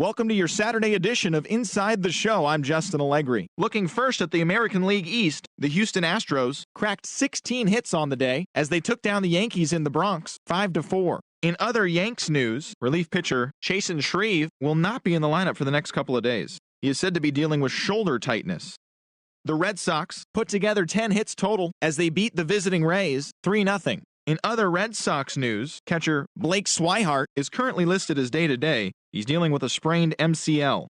Welcome to your Saturday edition of Inside the Show. I'm Justin Allegri. Looking first at the American League East, the Houston Astros cracked 16 hits on the day as they took down the Yankees in the Bronx 5-4. In other Yanks news, relief pitcher Chasen Shreve will not be in the lineup for the next couple of days. He is said to be dealing with shoulder tightness. The Red Sox put together 10 hits total as they beat the visiting Rays 3-0. In other Red Sox news, catcher Blake Swihart is currently listed as day-to-day. He's dealing with a sprained MCL.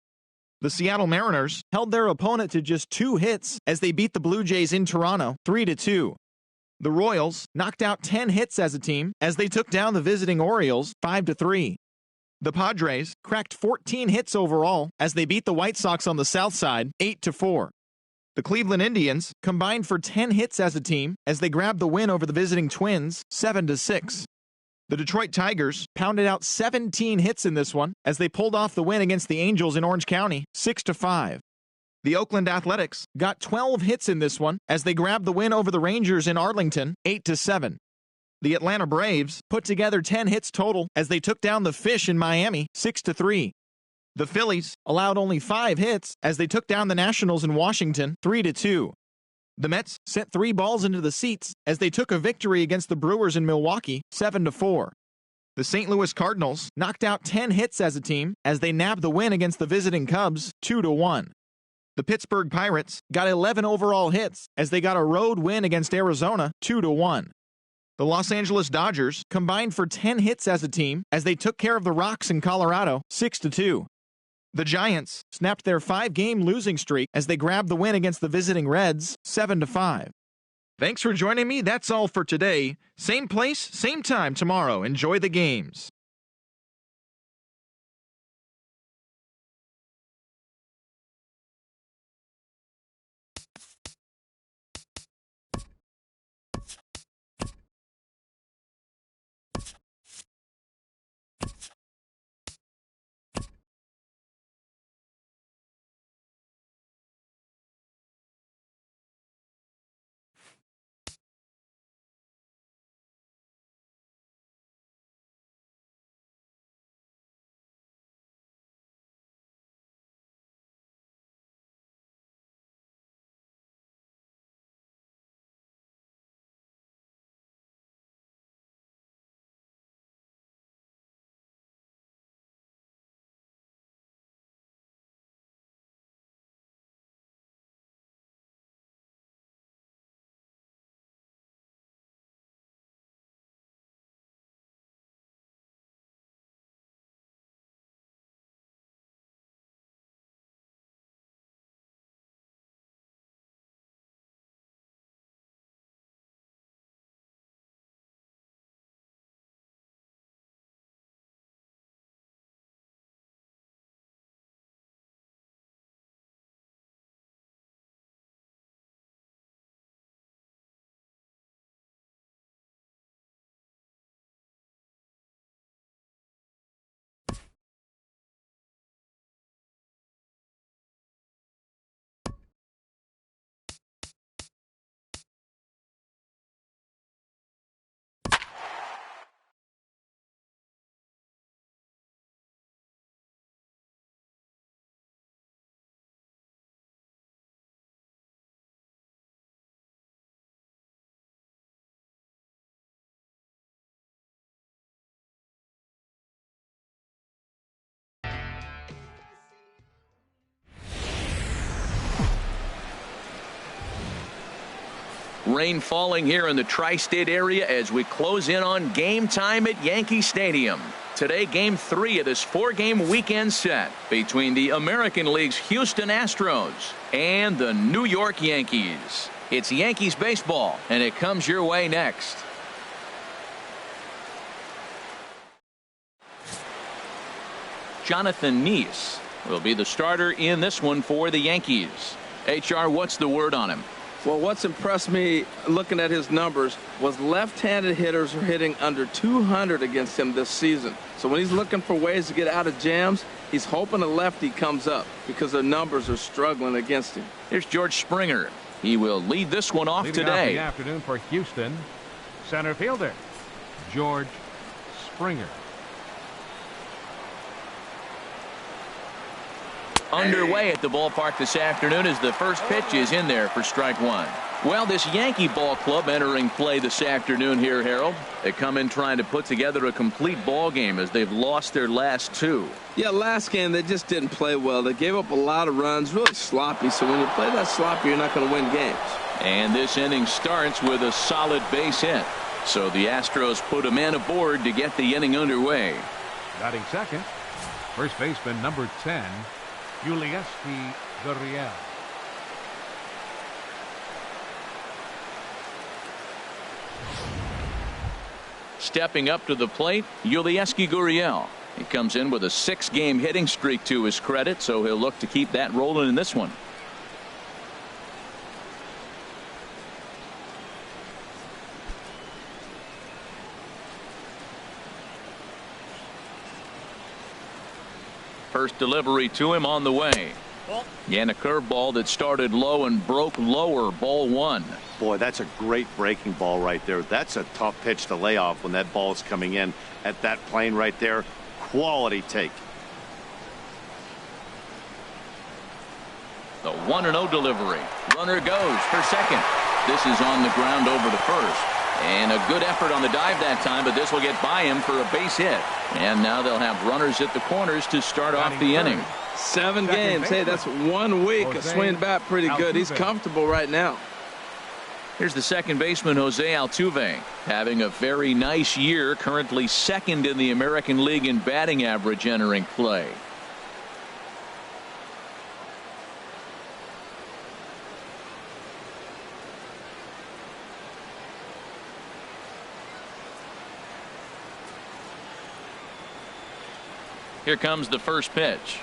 The Seattle Mariners held their opponent to just 2 hits as they beat the Blue Jays in Toronto 3-2. The Royals knocked out 10 hits as a team as they took down the visiting Orioles 5-3. The Padres cracked 14 hits overall as they beat the White Sox on the south side 8-4. The Cleveland Indians combined for 10 hits as a team as they grabbed the win over the visiting Twins 7-6. The Detroit Tigers pounded out 17 hits in this one as they pulled off the win against the Angels in Orange County 6-5. The Oakland Athletics got 12 hits in this one as they grabbed the win over the Rangers in Arlington 8-7. The Atlanta Braves put together 10 hits total as they took down the Fish in Miami 6-3. The Phillies allowed only 5 hits as they took down the Nationals in Washington 3-2. The Mets sent 3 balls into the seats as they took a victory against the Brewers in Milwaukee 7-4. The St. Louis Cardinals knocked out 10 hits as a team as they nabbed the win against the visiting Cubs 2-1. The Pittsburgh Pirates got 11 overall hits as they got a road win against Arizona 2-1. The Los Angeles Dodgers combined for 10 hits as a team as they took care of the Rocks in Colorado 6-2. The Giants snapped their 5-game losing streak as they grabbed the win against the visiting Reds 7-5. Thanks for joining me. That's all for today. Same place, same time tomorrow. Enjoy the games. Rain falling here in the tri-state area as we close in on game time at Yankee Stadium. Today, game 3 of this 4-game weekend set between the American League's Houston Astros and the New York Yankees. It's Yankees baseball, and it comes your way next. Jonathan Neese will be the starter in this one for the Yankees. HR, what's the word on him? Well, what's impressed me looking at his numbers was left-handed hitters are hitting under 200 against him this season. So when he's looking for ways to get out of jams, he's hoping a lefty comes up because their numbers are struggling against him. Here's George Springer. He will lead this one off Leading today. off the afternoon for Houston, center fielder George Springer. underway at the ballpark this afternoon as the first pitch is in there for strike one. Well, this Yankee ball club entering play this afternoon here, Harold. They come in trying to put together a complete ball game as they've lost their last two. Yeah, last game they just didn't play well. They gave up a lot of runs, really sloppy. So when you play that sloppy, you're not going to win games. And this inning starts with a solid base hit. So the Astros put a man aboard to get the inning underway. Batting second, first baseman number 10, Yulieski Gurriel. Stepping up to the plate, Yulieski Gurriel. He comes in with a 6-game hitting streak to his credit, so he'll look to keep that rolling in this one. First delivery to him on the way. And a curveball that started low and broke lower, ball one. Boy, that's a great breaking ball right there. That's a tough pitch to lay off when that ball is coming in at that plane right there. Quality take. The 1-0 delivery. Runner goes for second. This is on the ground over to first. And a good effort on the dive that time, but this will get by him for a base hit. And now they'll have runners at the corners to start off the inning. 7 games. Hey, that's 1 week of swinging bat pretty good. He's comfortable right now. Here's the second baseman, Jose Altuve, having a very nice year, currently second in the American League in batting average entering play. Here comes the first pitch.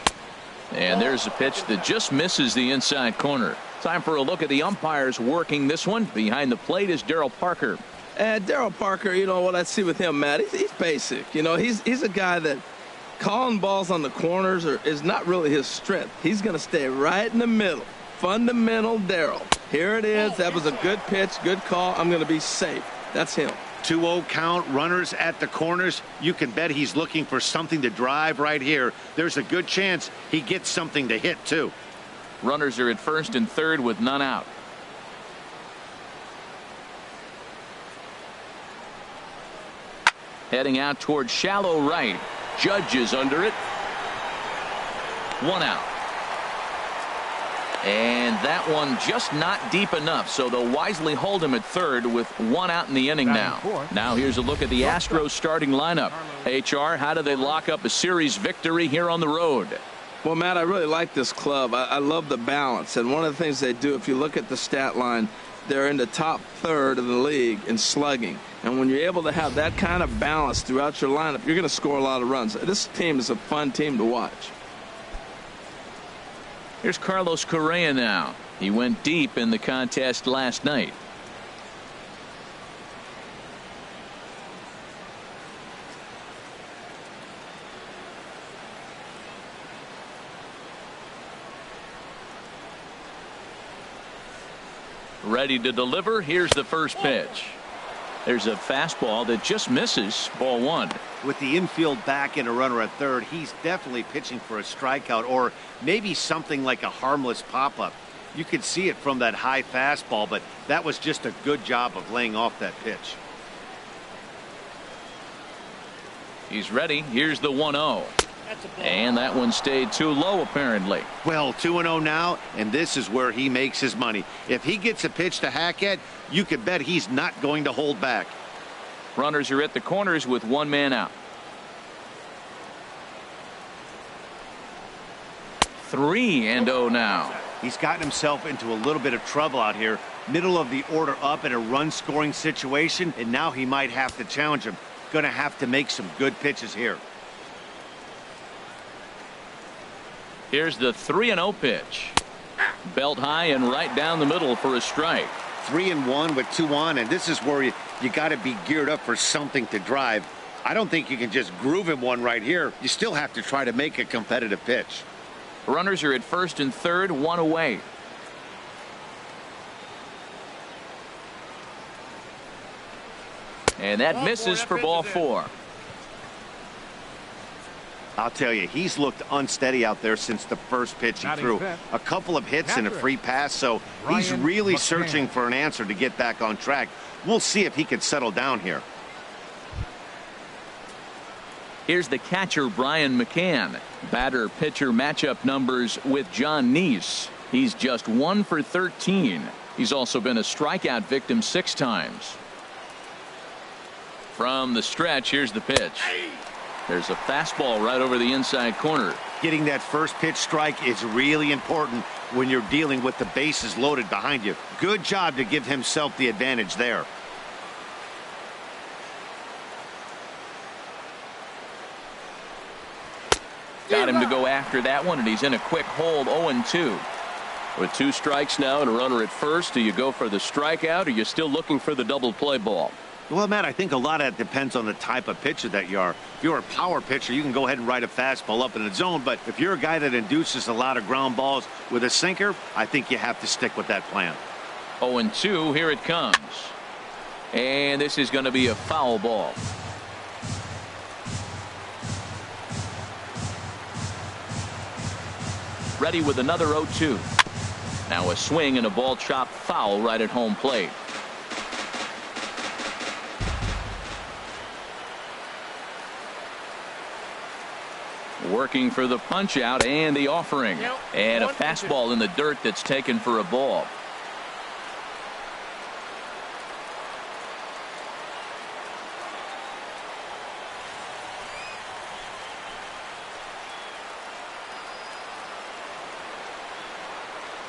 And there's a pitch that just misses the inside corner. Time for a look at the umpires working this one. Behind the plate is Darryl Parker. And Darryl Parker, you know what I see with him, Matt, he's basic. You know, he's a guy that calling balls on the corners is not really his strength. He's going to stay right in the middle. Fundamental Darryl. Here it is. That was a good pitch, good call. I'm going to be safe. That's him. 2-0 count, runners at the corners. You can bet he's looking for something to drive right here. There's a good chance he gets something to hit, too. Runners are at first and third with none out. Heading out towards shallow right. Judge is under it. 1 out. And that one just not deep enough, so they'll wisely hold him at third with 1 out in the inning now. Now here's a look at the Astros starting lineup. HR, how do they lock up a series victory here on the road? Well, Matt, I really like this club. I love the balance. And one of the things they do, if you look at the stat line, they're in the top third of the league in slugging. And when you're able to have that kind of balance throughout your lineup, you're going to score a lot of runs. This team is a fun team to watch. Here's Carlos Correa now. He went deep in the contest last night. Ready to deliver. Here's the first pitch. There's a fastball that just misses, ball one. With the infield back and a runner at third, he's definitely pitching for a strikeout or maybe something like a harmless pop-up. You could see it from that high fastball, but that was just a good job of laying off that pitch. He's ready. Here's the 1-0. And that one stayed too low, apparently. Well, 2-0 now, and this is where he makes his money. If he gets a pitch to hack at, you can bet he's not going to hold back. Runners are at the corners with 1 man out. 3-0 now. He's gotten himself into a little bit of trouble out here. Middle of the order up in a run-scoring situation, and now he might have to challenge him. Going to have to make some good pitches here. Here's the 3-0 pitch. Belt high and right down the middle for a strike. 3-1 with 2 on, and this is where you got to be geared up for something to drive. I don't think you can just groove him one right here. You still have to try to make a competitive pitch. Runners are at first and third, 1 away. And that misses for ball 4. I'll tell you, he's looked unsteady out there since the first pitch he threw. A couple of hits and a free pass, so he's really searching for an answer to get back on track. We'll see if he can settle down here. Here's the catcher, Brian McCann. Batter-pitcher matchup numbers with John Neese. He's just 1 for 13. He's also been a strikeout victim 6 times. From the stretch, here's the pitch. There's a fastball right over the inside corner. Getting that first pitch strike is really important when you're dealing with the bases loaded behind you. Good job to give himself the advantage there. Got him to go after that one, and he's in a quick hold, 0-2. With 2 strikes now and a runner at first, do you go for the strikeout, or are you still looking for the double play ball? Well, Matt, I think a lot of that depends on the type of pitcher that you are. If you're a power pitcher, you can go ahead and ride a fastball up in the zone. But if you're a guy that induces a lot of ground balls with a sinker, I think you have to stick with that plan. 0-2, here it comes. And this is going to be a foul ball. Ready with another 0-2. Now a swing and a ball chopped foul right at home plate. Working for the punch out and the offering. And a fastball in the dirt that's taken for a ball.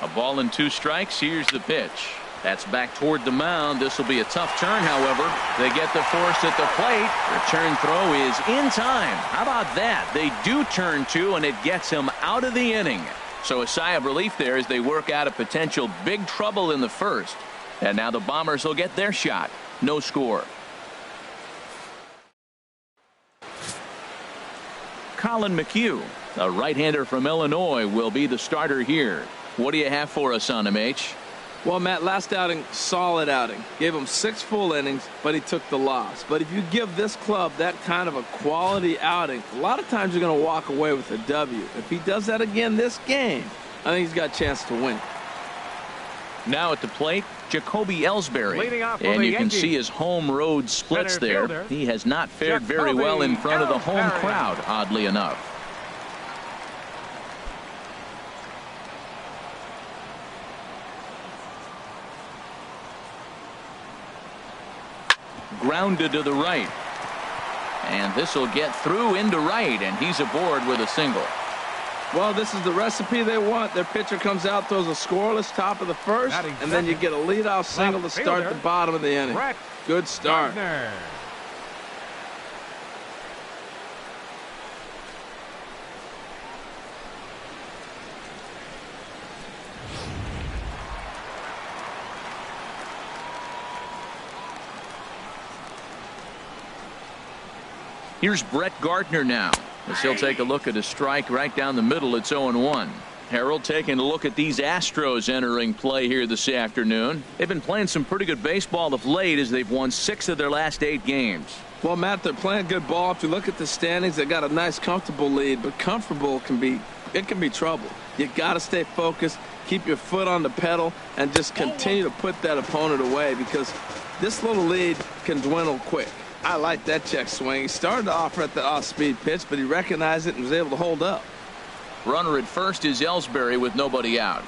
A ball and 2 strikes. Here's the pitch. That's back toward the mound. This will be a tough turn, however. They get the force at the plate. Return throw is in time. How about that? They do turn 2, and it gets him out of the inning. So a sigh of relief there as they work out a potential big trouble in the first. And now the Bombers will get their shot. No score. Colin McHugh, a right-hander from Illinois, will be the starter here. What do you have for us on him, H? Well, Matt, last outing, solid outing. Gave him 6 full innings, but he took the loss. But if you give this club that kind of a quality outing, a lot of times you're going to walk away with a W. If he does that again this game, I think he's got a chance to win. Now at the plate, Jacoby Ellsbury. And you can see his home road splits there. He has not fared very well in front of the home crowd, oddly enough. Grounded to the right. And this will get through into right, and he's aboard with a single. Well, this is the recipe they want. Their pitcher comes out, throws a scoreless top of the first, and then you get a leadoff single to start the bottom of the inning. Good start. Here's Brett Gardner now, as he'll take a look at a strike right down the middle. It's 0-1. Harold taking a look at these Astros entering play here this afternoon. They've been playing some pretty good baseball of late as they've won 6 of their last 8 games. Well, Matt, they're playing good ball. If you look at the standings, they got a nice, comfortable lead, but comfortable can be trouble. You got to stay focused, keep your foot on the pedal, and just continue to put that opponent away because this little lead can dwindle quick. I like that check swing. He started off at the off-speed pitch, but he recognized it and was able to hold up. Runner at first is Ellsbury with nobody out.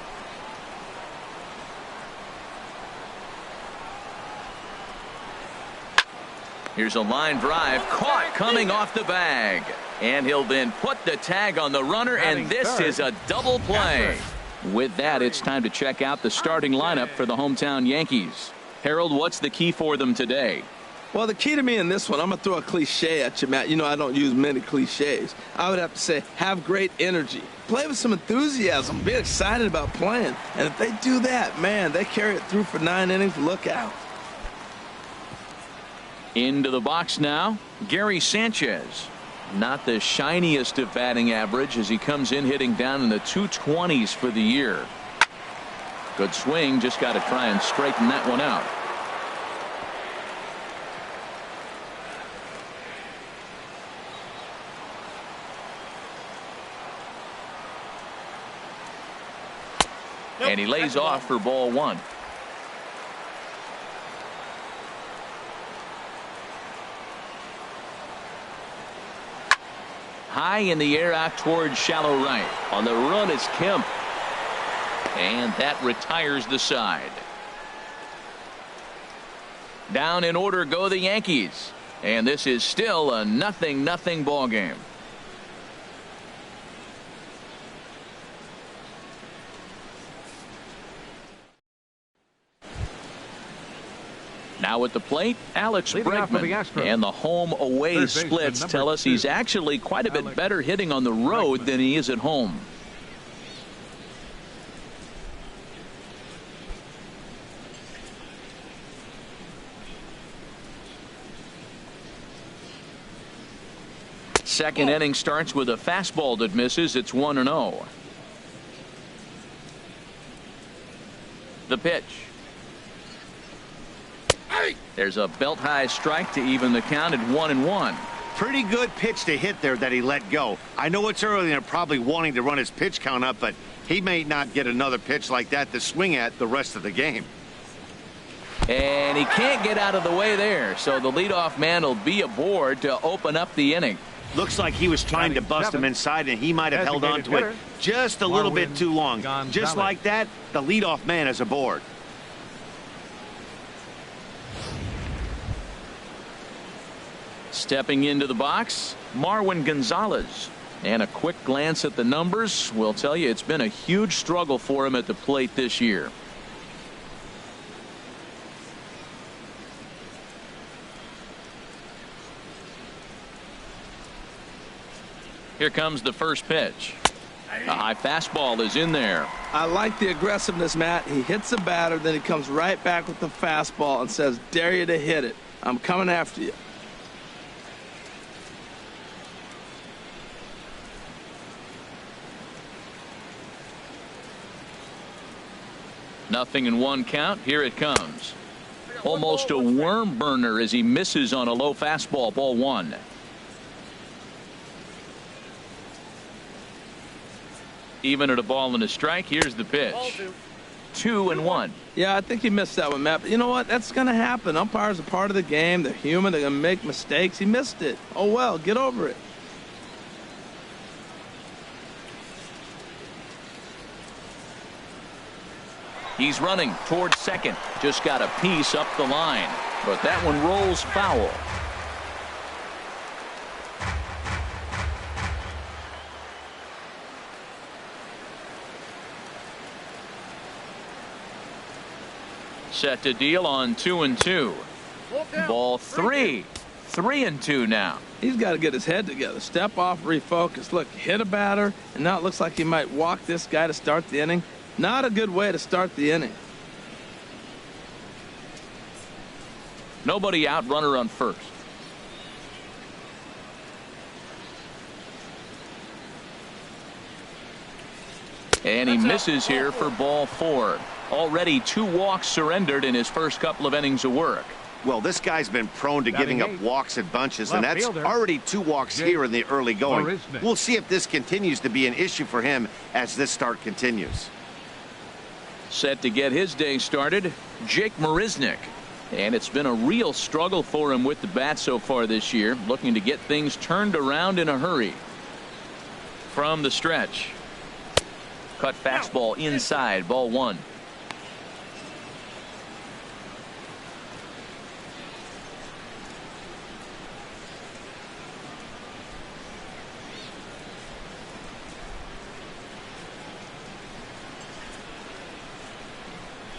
Here's a line drive caught coming off the bag. And he'll then put the tag on the runner, and this is a double play. With that, it's time to check out the starting lineup for the hometown Yankees. Harold, what's the key for them today? Well, the key to me in this one, I'm going to throw a cliche at you, Matt. You know I don't use many cliches. I would have to say have great energy. Play with some enthusiasm. Be excited about playing. And if they do that, man, they carry it through for 9 innings. Look out. Into the box now, Gary Sanchez. Not the shiniest of batting average as he comes in hitting down in the 220s for the year. Good swing, just got to try and straighten that one out. And he lays off for ball one. High in the air out towards shallow right. On the run is Kemp. And that retires the side. Down in order go the Yankees. And this is still a 0-0 ball game. Now at the plate, Alex Bregman. And the home-away splits tell us he's actually quite a bit better hitting on the road than he is at home. Second inning starts with a fastball that misses. It's 1-0. The pitch. There's a belt high strike to even the count at 1-1. Pretty good pitch to hit there that he let go. I know it's early and they're probably wanting to run his pitch count up, but he may not get another pitch like that to swing at the rest of the game. And he can't get out of the way there, so the leadoff man will be aboard to open up the inning. Looks like he was trying to bust him inside, and he might have held on to it just a little bit too long. Just like that, the leadoff man is aboard. Stepping into the box, Marwin Gonzalez. And a quick glance at the numbers will tell you it's been a huge struggle for him at the plate this year. Here comes the first pitch. A high fastball is in there. I like the aggressiveness, Matt. He hits the batter, then he comes right back with the fastball and says, dare you to hit it. I'm coming after you. Nothing in one count. Here it comes. Almost a worm burner as he misses on a low fastball. Ball one. Even at a ball and a strike. Here's the pitch. 2-1. Yeah, I think he missed that one, Matt. But you know what? That's going to happen. Umpires are part of the game. They're human. They're going to make mistakes. He missed it. Oh, well, get over it. He's running towards second. Just got a piece up the line. But that one rolls foul. Set to deal on 2-2. Ball three. 3-2 now. He's got to get his head together. Step off, refocus. Look, hit a batter, and now it looks like he might walk this guy to start the inning. Not a good way to start the inning. Nobody out, runner on first. And he misses here for ball four. Already 2 walks surrendered in his first couple of innings of work. Well, this guy's been prone to giving up walks and bunches, and that's already 2 walks here in the early going. We'll see if this continues to be an issue for him as this start continues. Set to get his day started, Jake Marisnick. And it's been a real struggle for him with the bat so far this year, looking to get things turned around in a hurry. From the stretch. Cut fastball inside, ball one.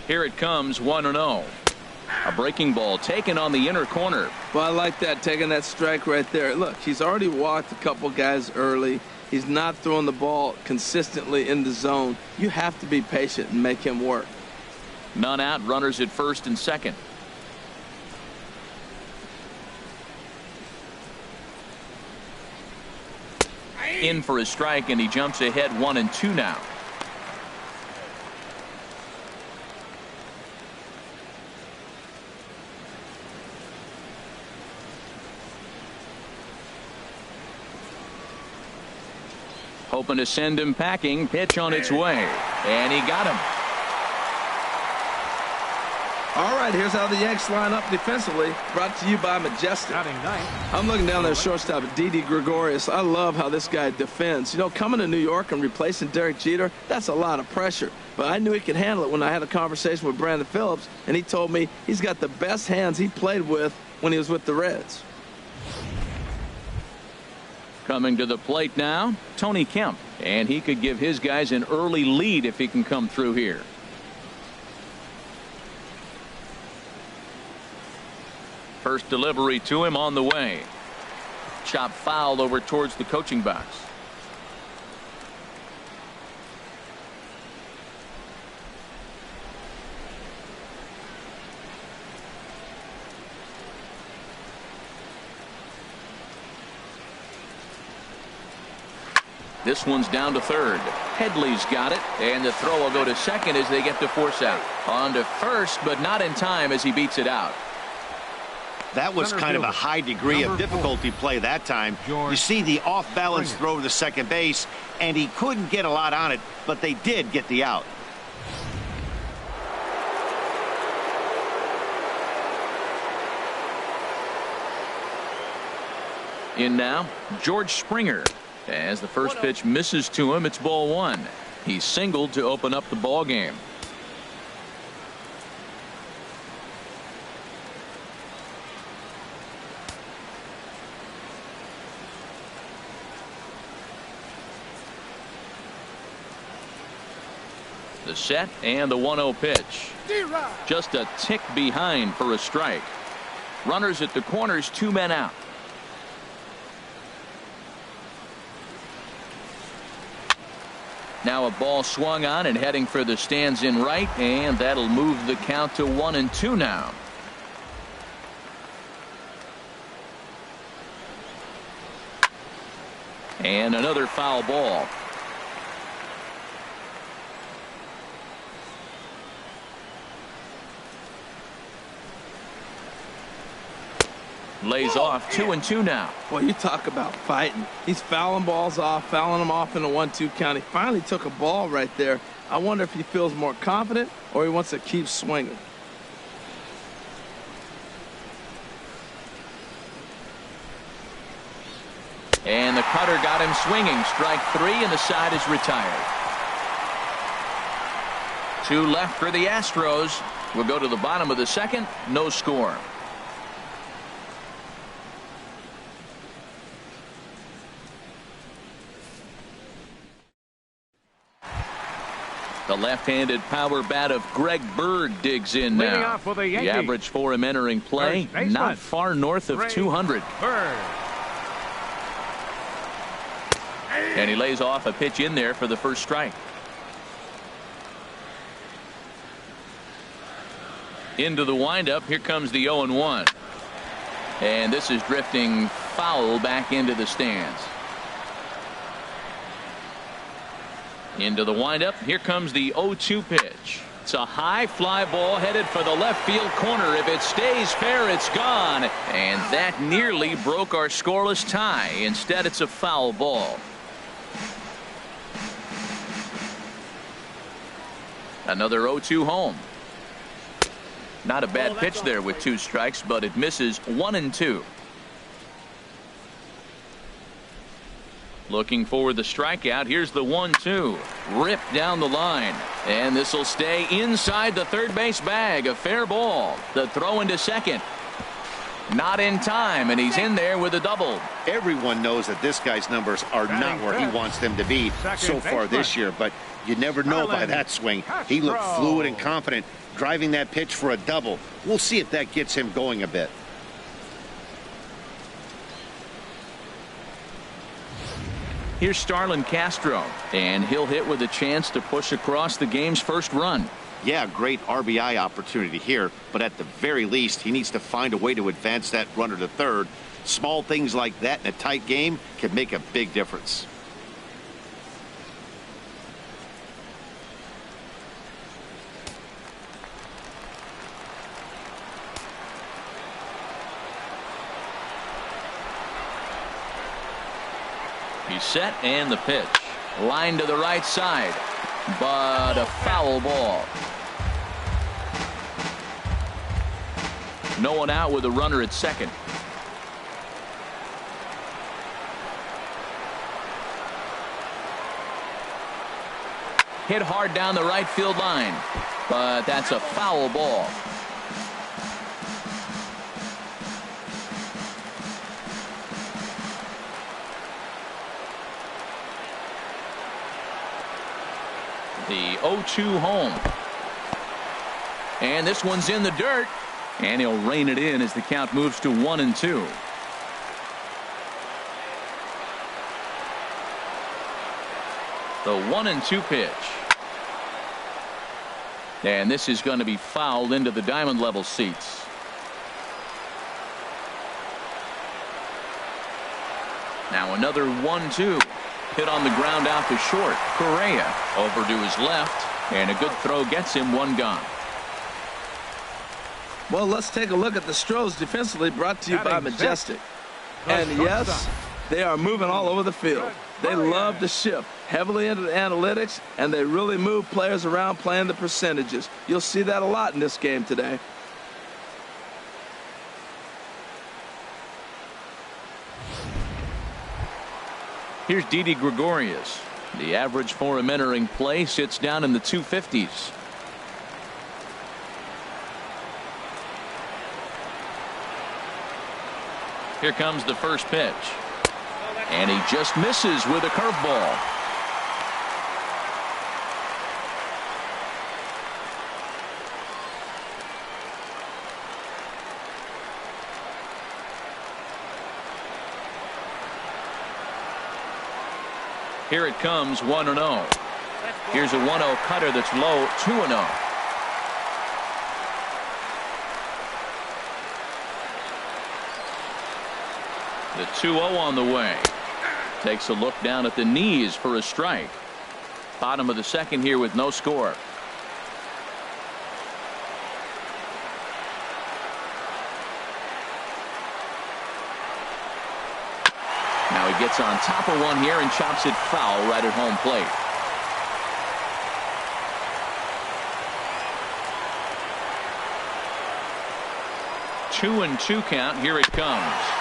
Here it comes, 1-0. A breaking ball taken on the inner corner. Well, I like that, taking that strike right there. Look, he's already walked a couple guys early. He's not throwing the ball consistently in the zone. You have to be patient and make him work. None out, runners at first and second. In for a strike, and he jumps ahead 1-2 now. Hoping to send him packing. Pitch on its way. And he got him. All right, here's how the Yanks line up defensively. Brought to you by Majestic. Batting ninth. I'm looking down there, shortstop Didi Gregorius. I love how this guy defends. You know, coming to New York and replacing Derek Jeter, that's a lot of pressure. But I knew he could handle it when I had a conversation with Brandon Phillips, and he told me he's got the best hands he played with when he was with the Reds. Coming to the plate now, Tony Kemp. And he could give his guys an early lead if he can come through here. First delivery to him on the way. Chop foul over towards the coaching box. This one's down to third. Headley's got it, and the throw will go to second as they get the force out. On to first, but not in time as he beats it out. That was kind of a high degree of difficulty play that time. You see the off-balance throw to second base, and he couldn't get a lot on it, but they did get the out. In now, George Springer. As the first pitch misses to him, it's ball one. He singled to open up the ball game. The set and the 1-0 pitch. Just a tick behind for a strike. Runners at the corners, 2 men out. Now a ball swung on and heading for the stands in right, and that'll move the count to 1-2 now. And another foul ball. Lays off 2-2 now. Boy, you talk about fighting. He's fouling balls off, fouling them off in a 1-2 count. He finally took a ball right there. I wonder if he feels more confident or he wants to keep swinging. And the cutter got him swinging. Strike 3, and the side is retired. 2 left for the Astros. We'll go to the bottom of the second. No score. The left-handed power bat of Greg Bird digs in now. The average for him entering play, not far north of 200. And he lays off a pitch in there for the first strike. Into the windup. Here comes the 0-1. And this is drifting foul back into the stands. Into the windup. Here comes the 0-2 pitch. It's a high fly ball headed for the left field corner. If it stays fair, it's gone. And that nearly broke our scoreless tie. Instead, it's a foul ball. Another 0-2 home. Not a bad pitch there with 2 strikes, but it misses 1-2. Looking for the strikeout. Here's the 1-2. Ripped down the line. And this will stay inside the third base bag. A fair ball. The throw into second. Not in time, and he's in there with a double. Everyone knows that this guy's numbers are not where he wants them to be so far this year, but you never know by that swing. He looked fluid and confident, driving that pitch for a double. We'll see if that gets him going a bit. Here's Starlin Castro, and he'll hit with a chance to push across the game's first run. Yeah, great RBI opportunity here, but at the very least, he needs to find a way to advance that runner to third. Small things like that in a tight game can make a big difference. He's set, and the pitch. Line to the right side, but a foul ball. No one out with a runner at second. Hit hard down the right field line, but that's a foul ball. The 0-2 home. And this one's in the dirt. And he'll rein it in as the count moves to 1-2. The 1-2 pitch. And this is going to be fouled into the diamond level seats. Now another 1-2. Hit on the ground out to short. Correa over to his left. And a good throw gets him one gone. Well, let's take a look at the Astros defensively, brought to you by Majestic. And yes, they are moving all over the field. They love to shift heavily into the analytics, and they really move players around playing the percentages. You'll see that a lot in this game today. Here's Didi Gregorius. The average for him entering play sits down in the 250s. Here comes the first pitch. And he just misses with a curveball. Here it comes, 1-0. Here's a 1-0 cutter that's low, 2-0. The 2-0 on the way. Takes a look down at the knees for a strike. Bottom of the second here with no score. Now he gets on top of one here and chops it foul right at home plate. Two and two count. Here it comes.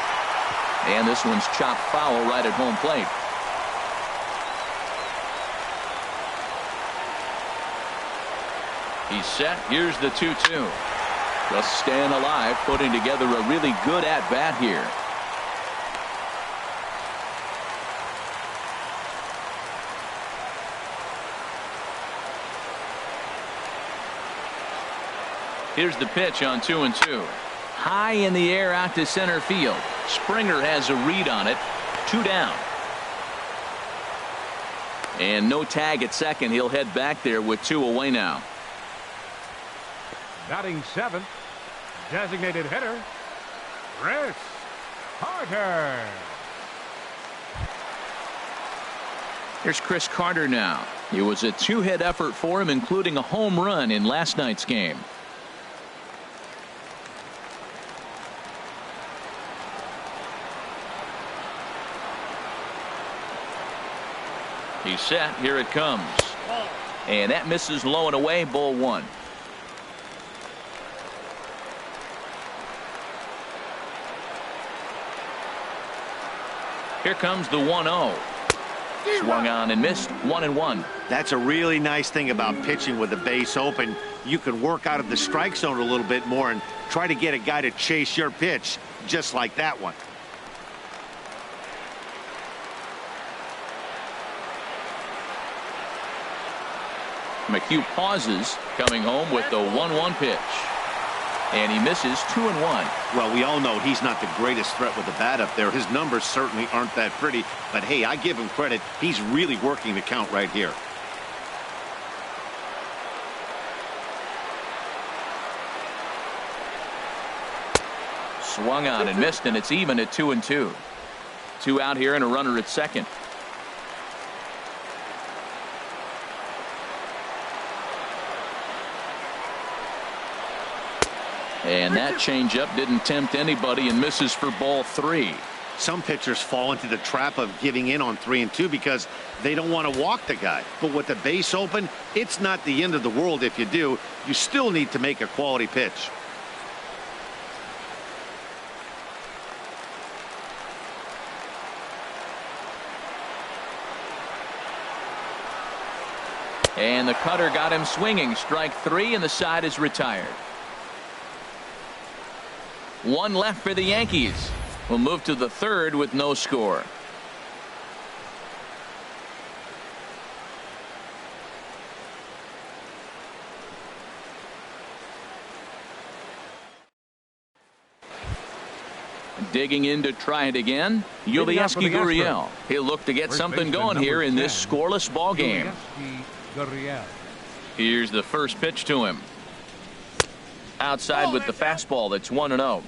And this one's chopped foul right at home plate. He's set. Here's the 2-2. Just staying alive, putting together a really good at-bat here. Here's the pitch on 2-2. High in the air out to center field. Springer has a read on it. 2 down. And no tag at second. He'll head back there with 2 away now. Batting 7th, designated hitter, Chris Carter. Here's Chris Carter now. It was a 2-hit effort for him, including a home run in last night's game. He's set. Here it comes. And that misses low and away. Ball 1. Here comes the 1-0. Swung on and missed. 1-1. That's a really nice thing about pitching with the base open. You can work out of the strike zone a little bit more and try to get a guy to chase your pitch just like that one. McHugh pauses, coming home with the 1-1 pitch. And he misses 2-1. Well, we all know he's not the greatest threat with the bat up there. His numbers certainly aren't that pretty. But, hey, I give him credit. He's really working the count right here. Swung on and missed, and it's even at 2-2. 2 out here and a runner at second. And that changeup didn't tempt anybody and misses for ball 3. Some pitchers fall into the trap of giving in on 3 and 2 because they don't want to walk the guy. But with the base open, it's not the end of the world if you do. You still need to make a quality pitch. And the cutter got him swinging. Strike 3, and the side is retired. One left for the Yankees. We'll move to the third with no score. Digging in to try it again, Yulieski Gurriel. He'll look to get something going here in this scoreless ball game. Here's the first pitch to him. Outside with the fastball. That's 1-0.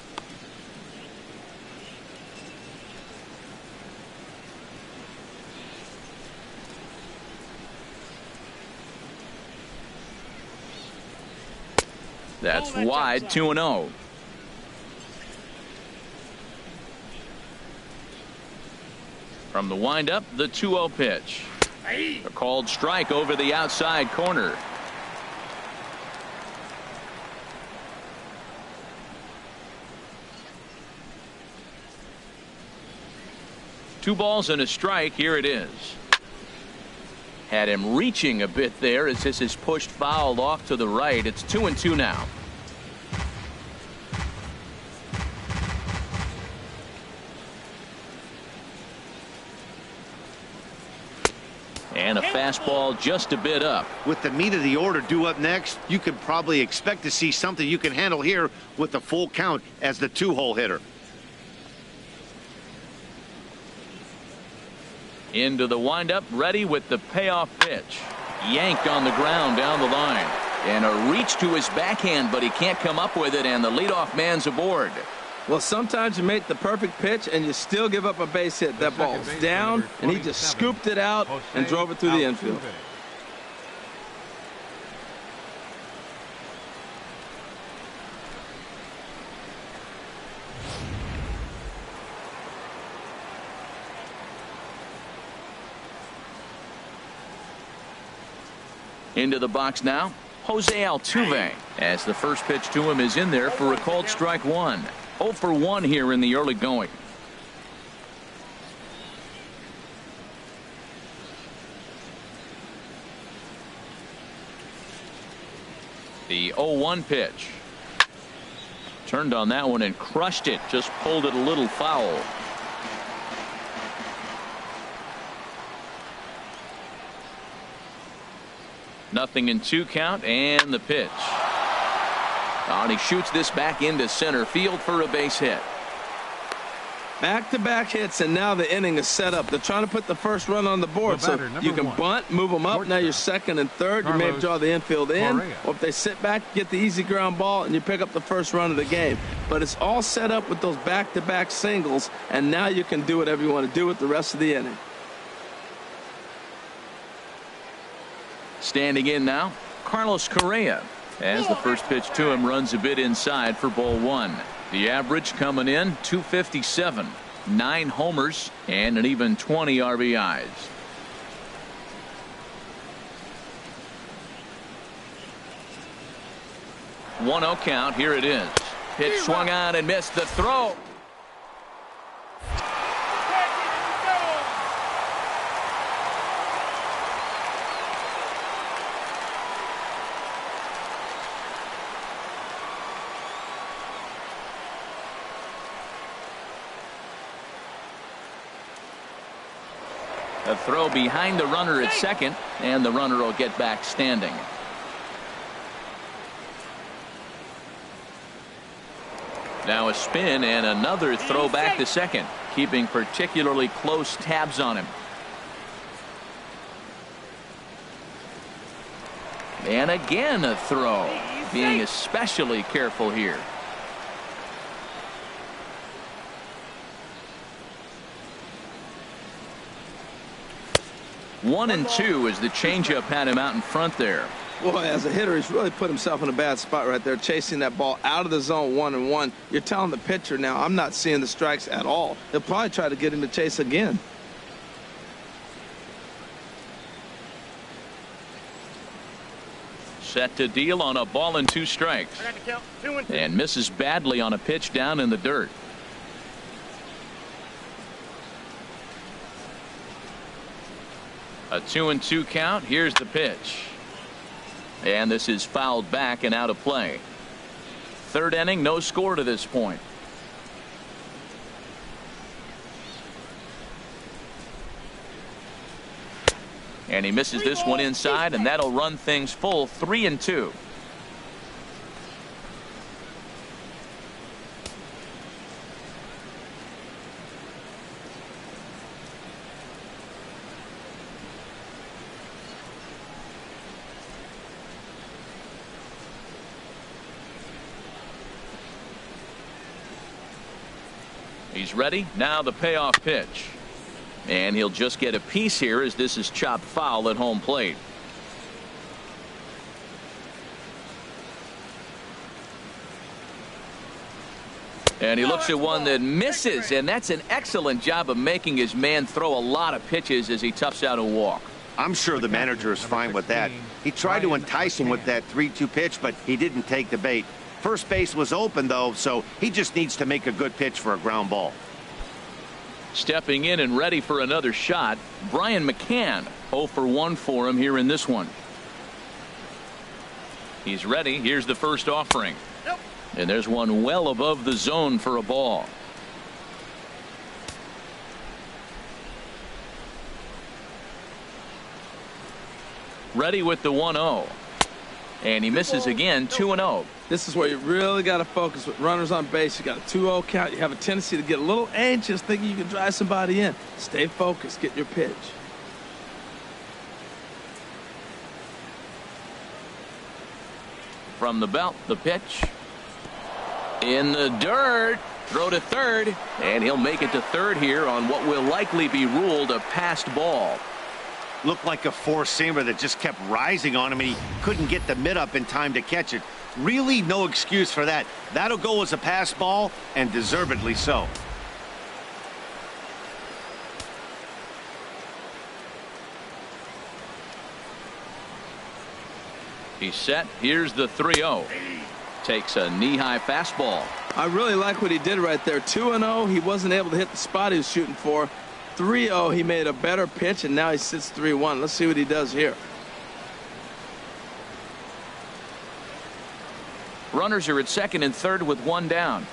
That's wide, 2-0. From the windup, the 2-0 pitch. A called strike over the outside corner. Two balls and a strike. Here it is. Had him reaching a bit there as this is pushed foul off to the right. It's 2-2 now. And a fastball just a bit up. With the meat of the order due up next, you could probably expect to see something you can handle here with the full count as the 2-hole hitter. Into the windup, ready with the payoff pitch. Yanked on the ground down the line. And a reach to his backhand, but he can't come up with it, and the leadoff man's aboard. Well, sometimes you make the perfect pitch and you still give up a base hit. That ball's down, and he just scooped it out and drove it through the infield. Into the box now, Jose Altuve, as the first pitch to him is in there for a called strike 1. 0 for 1 here in the early going. The 0-1 pitch. Turned on that one and crushed it. Just pulled it a little foul. Nothing in 2 count, and the pitch. And he shoots this back into center field for a base hit. Back-to-back hits, and now the inning is set up. They're trying to put the first run on the board, so you can bunt, move them up. Now you're second and third. You may draw the infield in, or if they sit back, get the easy ground ball, and you pick up the first run of the game. But it's all set up with those back-to-back singles, and now you can do whatever you want to do with the rest of the inning. Standing in now, Carlos Correa, as the first pitch to him runs a bit inside for ball 1. The average coming in 257, 9 homers, and an even 20 RBIs. One 0 count. Here it is. Pitch swung on and missed. The throw. A throw behind the runner at second, and the runner will get back standing. Now a spin and another throw back to second, keeping particularly close tabs on him. And again a throw, being especially careful here. One and two as the changeup had him out in front there. Boy, as a hitter, he's really put himself in a bad spot right there, chasing that ball out of the zone 1-1. You're telling the pitcher now, I'm not seeing the strikes at all. They'll probably try to get him to chase again. Set to deal on a ball and 2 strikes. And misses badly on a pitch down in the dirt. A 2-2 count. Here's the pitch. And this is fouled back and out of play. Third inning, no score to this point. And he misses this one inside, and that'll run things full 3-2. He's ready. Now the payoff pitch. And he'll just get a piece here as this is chopped foul at home plate. And he looks at one that misses, and that's an excellent job of making his man throw a lot of pitches as he toughs out a walk. I'm sure the manager is fine with that. He tried to entice him with that 3-2 pitch, but he didn't take the bait. First base was open, though, so he just needs to make a good pitch for a ground ball. Stepping in and ready for another shot, Brian McCann. 0 for 1 for him here in this one. He's ready. Here's the first offering. And there's one well above the zone for a ball. Ready with the 1-0. And he misses again. 2-0. This is where you really got to focus with runners on base. You got a 2-0 count. You have a tendency to get a little anxious thinking you can drive somebody in. Stay focused. Get your pitch. From the belt, the pitch. In the dirt. Throw to third. And he'll make it to third here on what will likely be ruled a passed ball. Looked like a four-seamer that just kept rising on him, and he couldn't get the mid up in time to catch it. Really no excuse for that. That'll go as a pass ball, and deservedly so. He's set. Here's the 3-0. Takes a knee-high fastball. I really like what he did right there. 2-0. He wasn't able to hit the spot he was shooting for. 3-0. He made a better pitch, and now he sits 3-1. Let's see what he does here. Runners are at second and third with one down.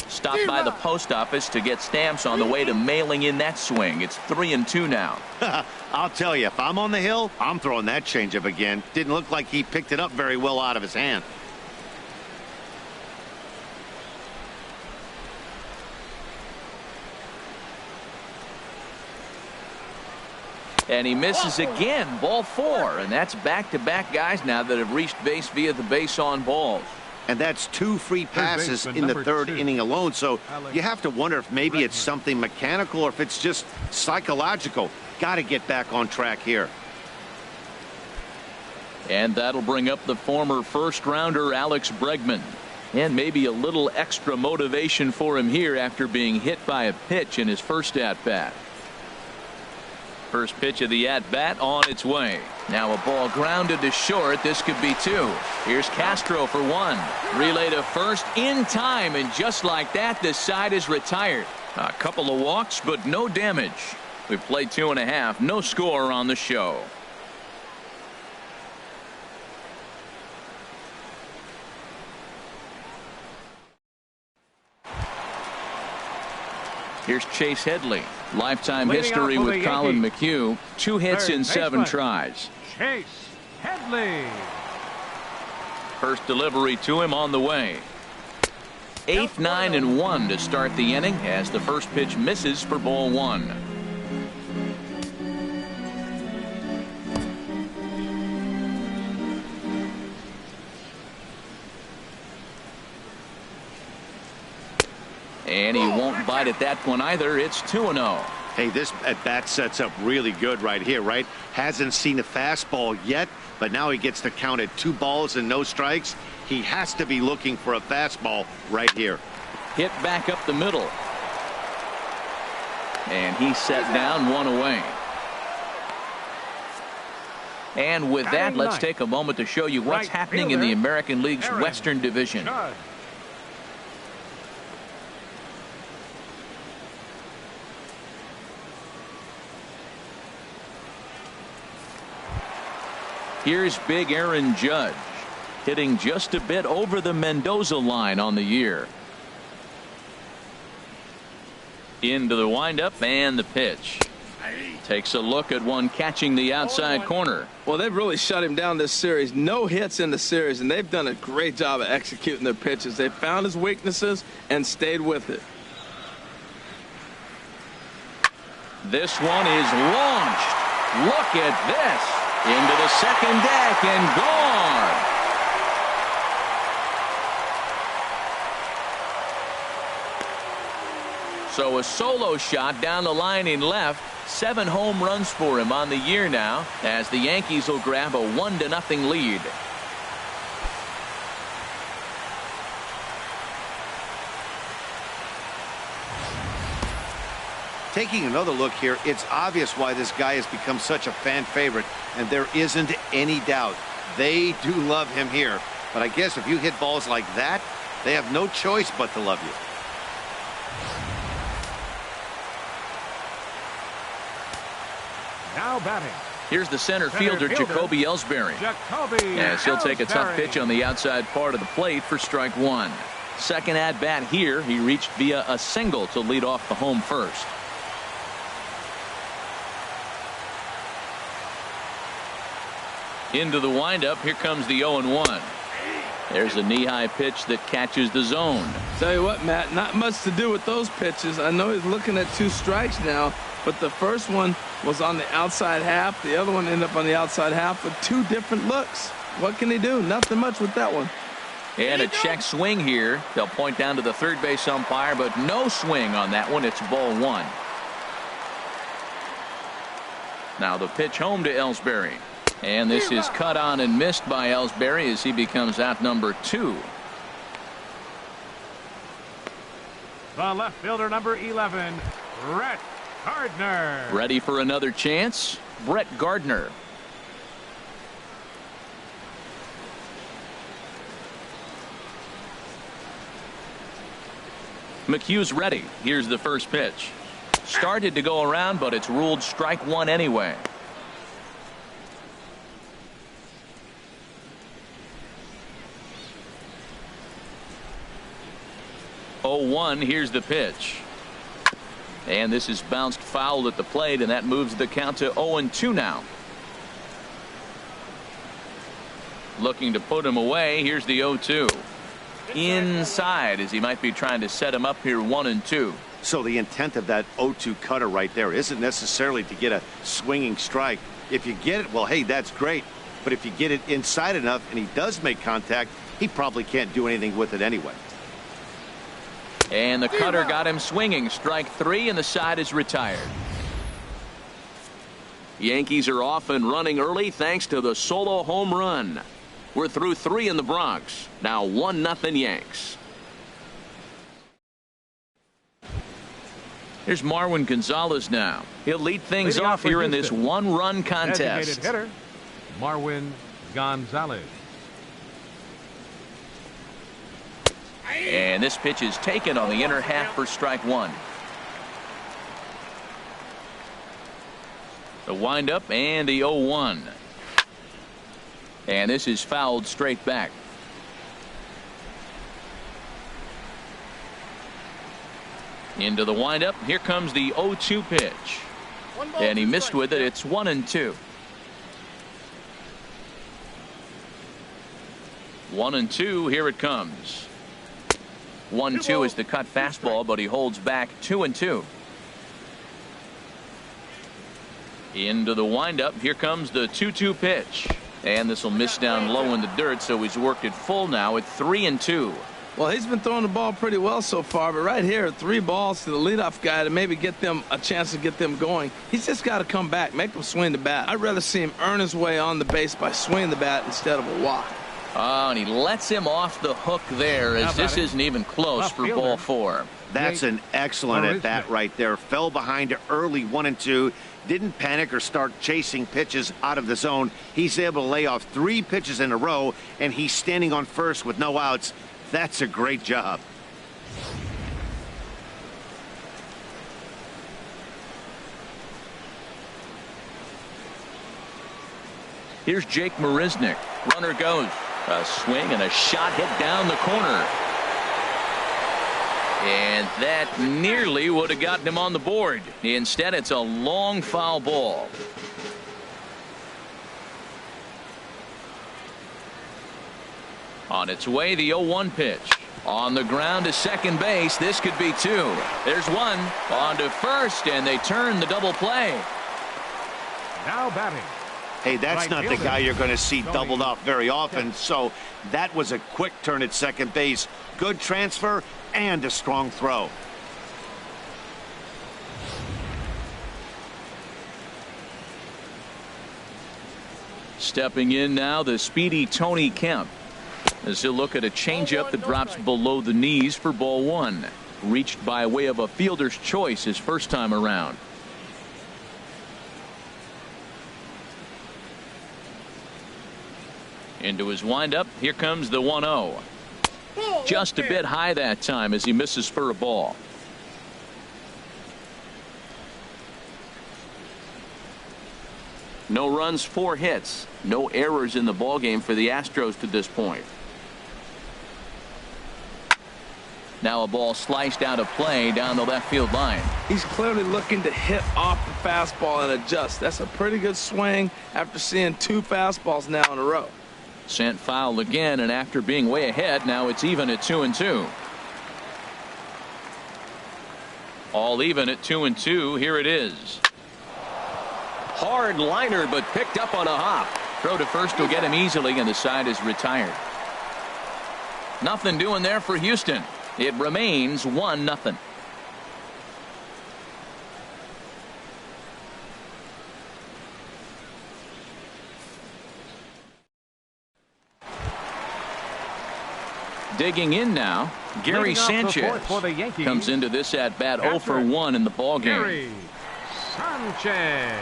Stopped by the post office to get stamps on the way to mailing in that swing. It's 3-2 now. I'll tell you, if I'm on the hill, I'm throwing that changeup again. Didn't look like he picked it up very well out of his hand. And he misses again. Ball 4. And that's back-to-back guys now that have reached base via the base on balls. And that's 2 free passes in the third inning alone. So you have to wonder if maybe it's something mechanical or if it's just psychological. Got to get back on track here. And that'll bring up the former first-rounder Alex Bregman. And maybe a little extra motivation for him here after being hit by a pitch in his first at-bat. First pitch of the at-bat on its way. Now a ball grounded to short. This could be 2. Here's Castro for 1. Relay to first in time, and just like that, the side is retired. A couple of walks, but no damage. We've played 2.5. No score on the show. Here's Chase Headley. Lifetime history with Colin McHugh. 2 hits in 7 tries. Chase Headley. First delivery to him on the way. 8, 9, and 1 to start the inning as the first pitch misses for ball 1. And he won't bite at that one either. It's 2-0. Hey, this at-bat sets up really good right here, right? Hasn't seen a fastball yet, but now he gets to count at 2 balls and no strikes. He has to be looking for a fastball right here. Hit back up the middle. And he's set down, 1 away. And with that, let's take a moment to show you what's happening in the American League's Western Division. Here's big Aaron Judge, hitting just a bit over the Mendoza line on the year. Into the windup and the pitch. Takes a look at one catching the outside corner. Well, they've really shut him down this series. No hits in the series, and they've done a great job of executing their pitches. They found his weaknesses and stayed with it. This one is launched. Look at this. Into the second deck and gone. So a solo shot down the line in left. 7 home runs for him on the year now, as the Yankees will grab a 1-0 lead. Taking another look here, it's obvious why this guy has become such a fan favorite, and there isn't any doubt. They do love him here. But I guess if you hit balls like that, they have no choice but to love you. Now batting. Here's the center fielder, Jacoby Ellsbury. As he'll take a tough pitch on the outside part of the plate for strike one. Second at bat here, he reached via a single to lead off the home first. Into the windup. Here comes the 0-1. There's a knee-high pitch that catches the zone. Tell you what, Matt, not much to do with those pitches. I know he's looking at 2 strikes now, but the first one was on the outside half. The other one ended up on the outside half with 2 different looks. What can he do? Nothing much with that one. And a check swing here. They'll point down to the third base umpire, but no swing on that one. It's ball 1. Now the pitch home to Ellsbury. And this is cut on and missed by Ellsbury as he becomes out number 2. The left fielder, number 11, Brett Gardner. Ready for another chance? Brett Gardner. McHugh's ready. Here's the first pitch. Started to go around, but it's ruled strike one anyway. Oh, 1. Here's the pitch. And this is bounced foul at the plate, and that moves the count to 0-2 now. Looking to put him away. Here's the 0-2. Inside, as he might be trying to set him up here 1-2. So the intent of that 0-2 cutter right there isn't necessarily to get a swinging strike. If you get it, well, hey, that's great. But if you get it inside enough and he does make contact, he probably can't do anything with it anyway. And the cutter got him swinging. Strike 3, and the side is retired. Yankees are off and running early thanks to the solo home run. We're through 3 in the Bronx. Now 1-0 Yanks. Here's Marwin Gonzalez now. He'll lead things off here in this 1-run contest. Designated hitter, Marwin Gonzalez. And this pitch is taken on the inner half for strike 1. The windup and the 0-1. And this is fouled straight back. Into the windup. Here comes the 0-2 pitch. And he missed with it. It's 1-2. 1-2. Here it comes. 1-2 is the cut fastball, but he holds back 2-2. Into the windup. Here comes the 2-2 pitch. And this will miss down low in the dirt, so he's worked it full now at 3-2. Well, he's been throwing the ball pretty well so far, but right here, 3 balls to the leadoff guy to maybe get them a chance to get them going. He's just got to come back, make them swing the bat. I'd rather see him earn his way on the base by swinging the bat instead of a walk. Oh, and he lets him off the hook there, as this isn't even close for ball 4. That's an excellent at bat right there. Fell behind early 1-2. Didn't panic or start chasing pitches out of the zone. He's able to lay off 3 pitches in a row, and he's standing on first with no outs. That's a great job. Here's Jake Marisnick. Runner goes. A swing and a shot hit down the corner. And that nearly would have gotten him on the board. Instead, it's a long foul ball. On its way, the 0-1 pitch. On the ground to second base. This could be two. There's one. On to first, and they turn the double play. Now batting. Hey, that's not the guy you're going to see doubled off very often, so that was a quick turn at second base. Good transfer and a strong throw. Stepping in now, the speedy Tony Kemp, as he'll look at a changeup that drops below the knees for ball one. Reached by way of a fielder's choice his first time around. Into his windup. Here comes the 1-0. Just a bit high that time as he misses for a ball. No runs, 4 hits. No errors in the ballgame for the Astros to this point. Now a ball sliced out of play down the left field line. He's clearly looking to hit off the fastball and adjust. That's a pretty good swing after seeing 2 fastballs now in a row. Sent foul again, and after being way ahead, now it's even at 2-2. All even at 2-2. Here it is. Hard liner, but picked up on a hop. Throw to first will get him easily, and the side is retired. Nothing doing there for Houston. It remains 1-0. Digging in now, Gary Sanchez for the Yankees, comes into this at bat 0 for 1 in the ball game. Gary Sanchez.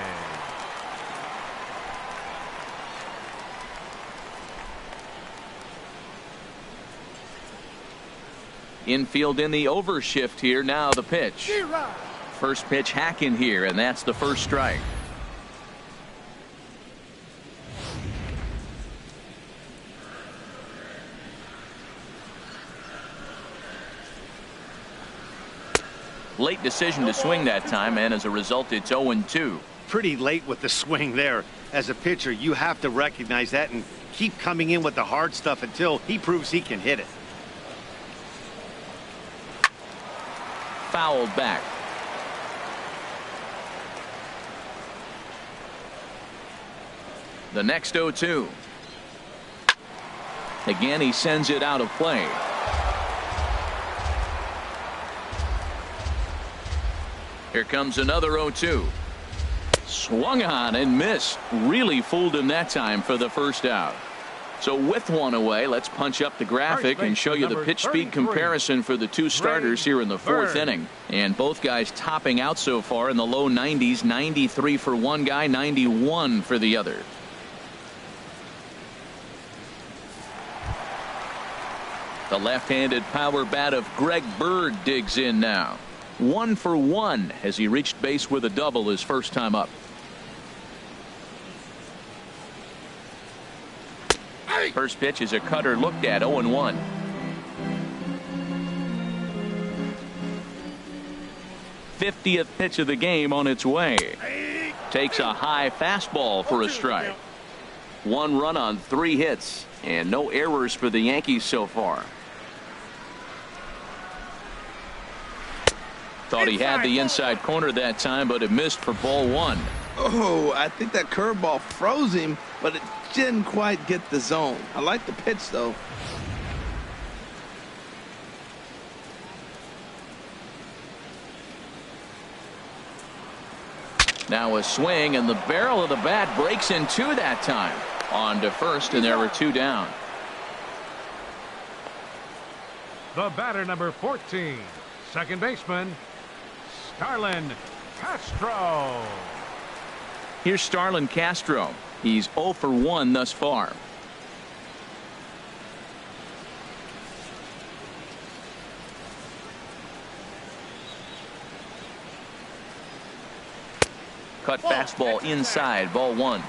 Infield in the overshift here. Now the pitch. First pitch hack in here, and that's the first strike. Late decision to swing that time, and as a result, it's 0-2. Pretty late with the swing there. As a pitcher, you have to recognize that and keep coming in with the hard stuff until he proves he can hit it. Fouled back. The next 0-2. Again, he sends it out of play. Here comes another 0-2. Swung on and missed. Really fooled him that time for the first out. So with one away, let's punch up the graphic and show you the pitch speed comparison for the two starters here in the 4th inning. And both guys topping out so far in the low 90s. 93 for one guy, 91 for the other. The left-handed power bat of Greg Bird digs in now. 1 for 1 as he reached base with a double his first time up. First pitch is a cutter looked at. 0-1. '50th pitch of the game on its way. Takes a high fastball for a strike. 1 run on 3 hits and no errors for the Yankees so far. Thought he had the inside corner that time, but it missed for ball 1. Oh, I think that curveball froze him, but it didn't quite get the zone. I like the pitch, though. Now a swing, and the barrel of the bat breaks in 2 that time. On to first, and there were 2 down. The batter, number 14, second baseman, Starlin Castro. Here's Starlin Castro. He's 0 for 1 thus far. Cut fastball inside, ball 1.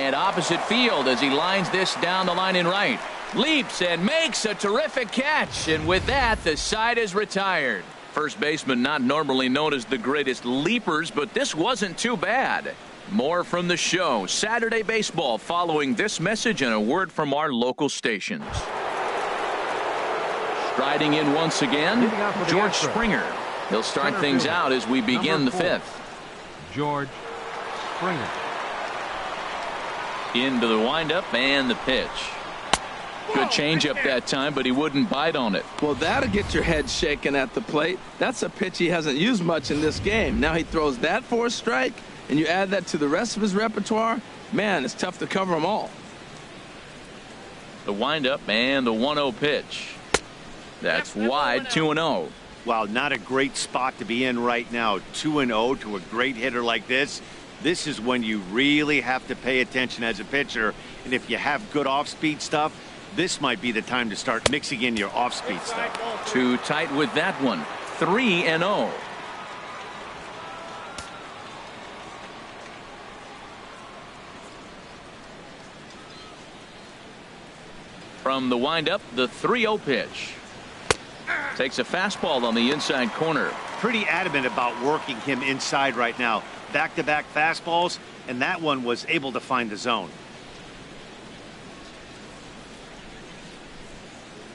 And opposite field as he lines this down the line in right. Leaps and makes a terrific catch. And with that, the side is retired. First baseman not normally known as the greatest leapers, but this wasn't too bad. More from the show. Saturday Baseball following this message and a word from our local stations. Striding in once again, George Springer. He'll start things out as we begin the fifth. George Springer. Into the windup and the pitch. Good changeup that time, but he wouldn't bite on it. Well, that'll get your head shaken at the plate. That's a pitch he hasn't used much in this game. Now he throws that for a strike, and you add that to the rest of his repertoire. Man, it's tough to cover them all. The windup and the 1-0 pitch. That's wide, 2-0. Wow, not a great spot to be in right now. 2-0 to a great hitter like this. This is when you really have to pay attention as a pitcher. And if you have good off-speed stuff, this might be the time to start mixing in your off-speed stuff. Too tight with that one. 3-0. From the windup, the 3-0 pitch. Takes a fastball on the inside corner. Pretty adamant about working him inside right now. Back-to-back fastballs, and that one was able to find the zone.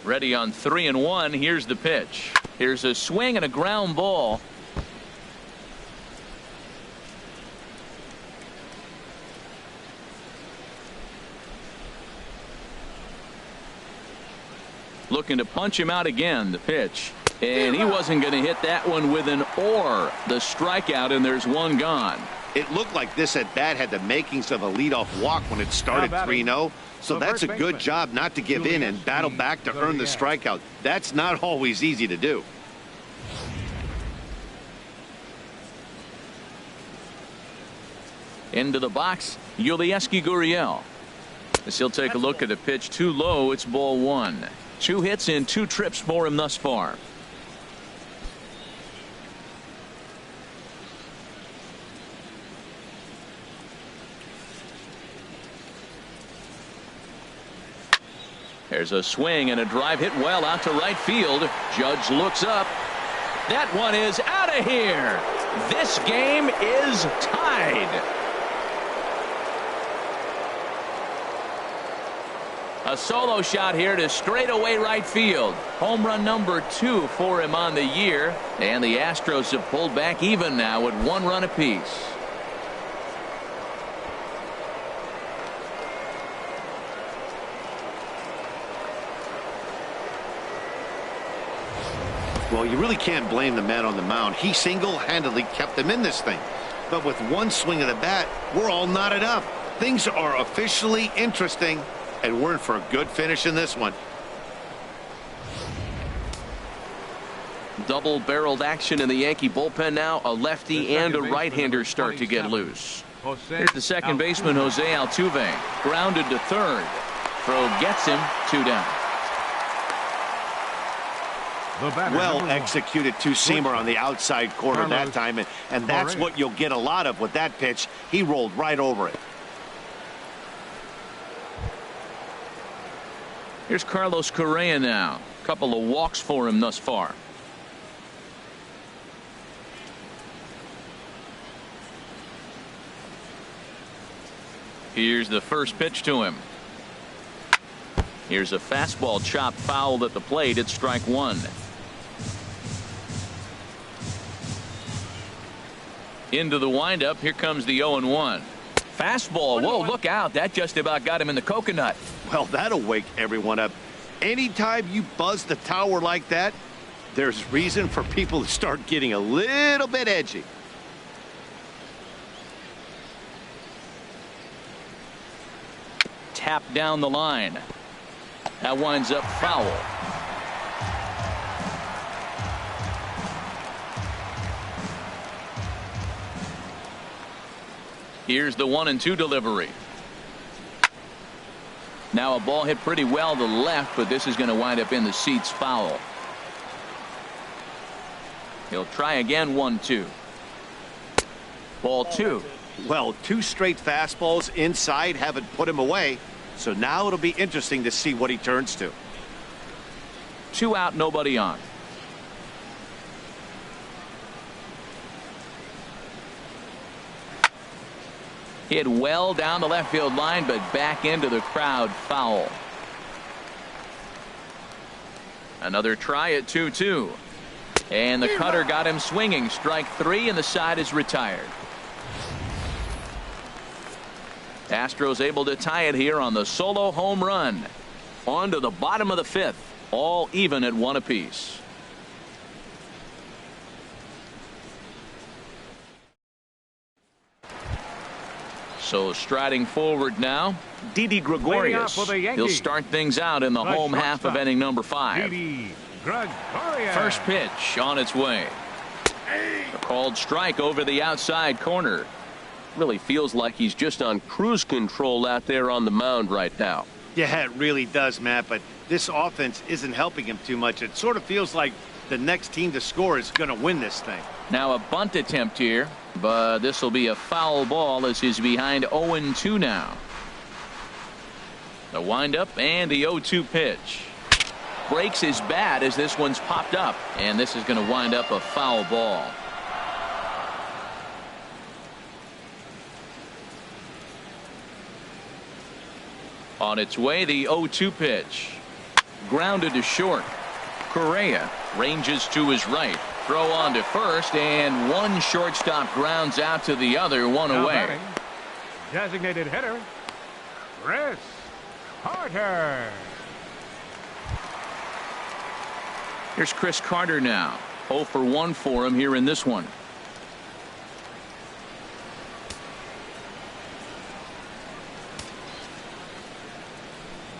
Ready on 3-1. Here's the pitch. Here's a swing and a ground ball. Looking to punch him out again. The pitch. And he wasn't going to hit that one with an or. The strikeout, and there's one gone. It looked like this at bat had the makings of a leadoff walk when it started 3-0. So that's a good job not to give in and battle back to earn the strikeout. That's not always easy to do. Into the box, Yulieski Gurriel. As he'll take a look at the pitch too low, it's ball one. 2 hits in 2 trips for him thus far. There's a swing and a drive hit well out to right field. Judge looks up. That one is out of here. This game is tied. A solo shot here to straightaway right field. Home run number 2 for him on the year. And the Astros have pulled back even now at 1 run apiece. Well, you really can't blame the man on the mound. He single-handedly kept them in this thing. But with one swing of the bat, we're all knotted up. Things are officially interesting, and we're in for a good finish in this one. Double-barreled action in the Yankee bullpen now. A lefty and a right-hander start to get loose. Here's the second baseman, Jose Altuve. Grounded to third. Throw gets him. 2 down. Well executed two-seamer on the outside corner that time, and that's what you'll get a lot of with that pitch. He rolled right over it. Here's Carlos Correa now. Couple of walks for him thus far. Here's the first pitch to him. Here's a fastball chopped foul at the plate. It's strike 1. Into the windup. Here comes the 0-1. Fastball. Whoa, look out. That just about got him in the coconut. Well, that'll wake everyone up. Anytime you buzz the tower like that, there's reason for people to start getting a little bit edgy. Tap down the line. That winds up foul. Here's the 1-2 delivery. Now a ball hit pretty well to the left, but this is going to wind up in the seats foul. He'll try again. 1-2. Ball 2. Well, 2 straight fastballs inside haven't put him away. So now it'll be interesting to see what he turns to. 2 out, nobody on. Hit well down the left field line, but back into the crowd, foul. Another try at 2-2. And the cutter got him swinging. Strike 3, and the side is retired. Astros able to tie it here on the solo home run. On to the bottom of the 5th. All even at 1 apiece. So striding forward now, Didi Gregorius. He'll start things out in the home half of inning number 5. First pitch on its way. A called strike over the outside corner. Really feels like he's just on cruise control out there on the mound right now. Yeah, it really does, Matt, but this offense isn't helping him too much. It sort of feels like the next team to score is going to win this thing. Now a bunt attempt here, but this will be a foul ball as he's behind 0-2 now. The windup and the 0-2 pitch. Breaks his bat as this one's popped up, and this is going to wind up a foul ball. On its way, the 0-2 pitch. Grounded to short. Correa ranges to his right. Throw on to first, and one shortstop grounds out to the other, one away. Batting, designated hitter, Chris Carter. Here's Chris Carter now. 0 for 1 for him here in this one.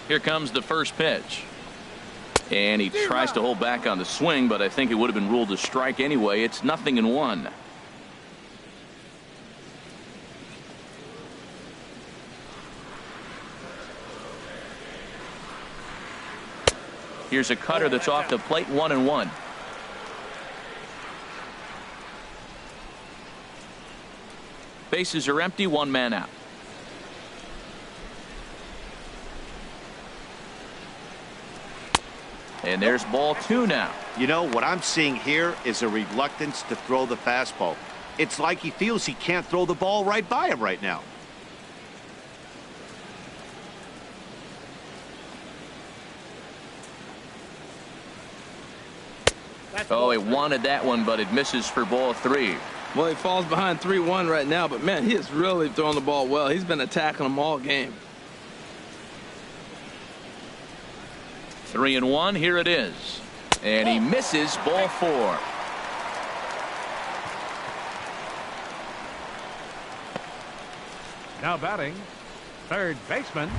Here comes the first pitch. And he tries to hold back on the swing, but I think it would have been ruled a strike anyway. It's 0-1. Here's a cutter that's off the plate, 1-1. Bases are empty, 1 man out. And there's ball 2 now. You know, what I'm seeing here is a reluctance to throw the fastball. It's like he feels he can't throw the ball right by him right now. Oh, he wanted that one, but it misses for ball 3. Well, he falls behind 3-1 right now, but man, he is really throwing the ball well. He's been attacking them all game. 3-1, here it is. And he misses, ball 4. Now batting, third baseman,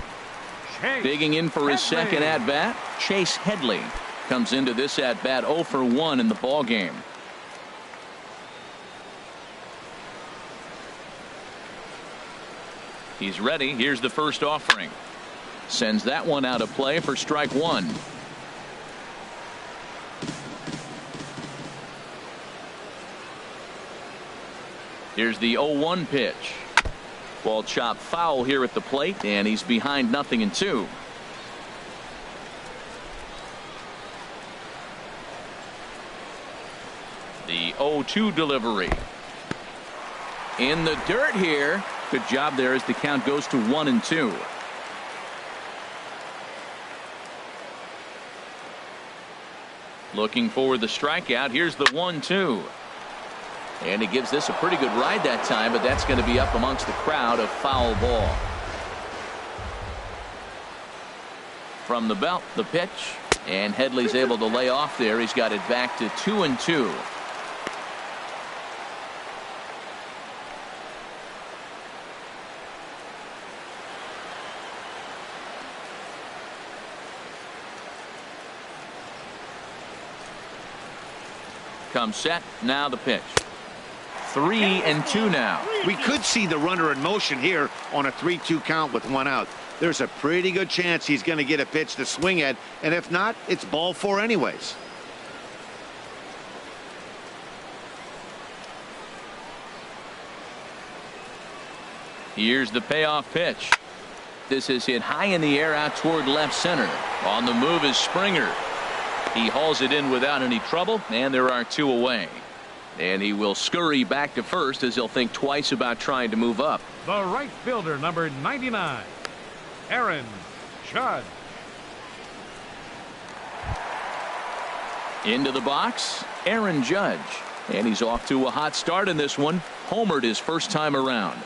Chase Digging in for his Headley. second at-bat, Chase Headley comes into this at-bat 0 for 1 in the ball game. He's ready. Here's the first offering. Sends that one out of play for strike 1. Here's the 0-1 pitch. Ball chopped foul here at the plate, and he's behind 0-2. The 0-2 delivery. In the dirt here. Good job there as the count goes to 1-2. Looking for the strikeout. Here's the 1-2. And he gives this a pretty good ride that time, but that's going to be up amongst the crowd, a foul ball. From the belt, the pitch. And Headley's able to lay off there. He's got it back to 2-2. Comes set. Now the pitch. 3-2 now. We could see the runner in motion here on a 3-2 count with 1 out. There's a pretty good chance he's going to get a pitch to swing at, and if not, it's ball 4 anyways. Here's the payoff pitch. This is hit high in the air out toward left center. On the move is Springer. He hauls it in without any trouble, and there are 2 away. And he will scurry back to first as he'll think twice about trying to move up. The right fielder, number 99, Aaron Judge. Into the box, Aaron Judge. And he's off to a hot start in this one. Homered his first time around.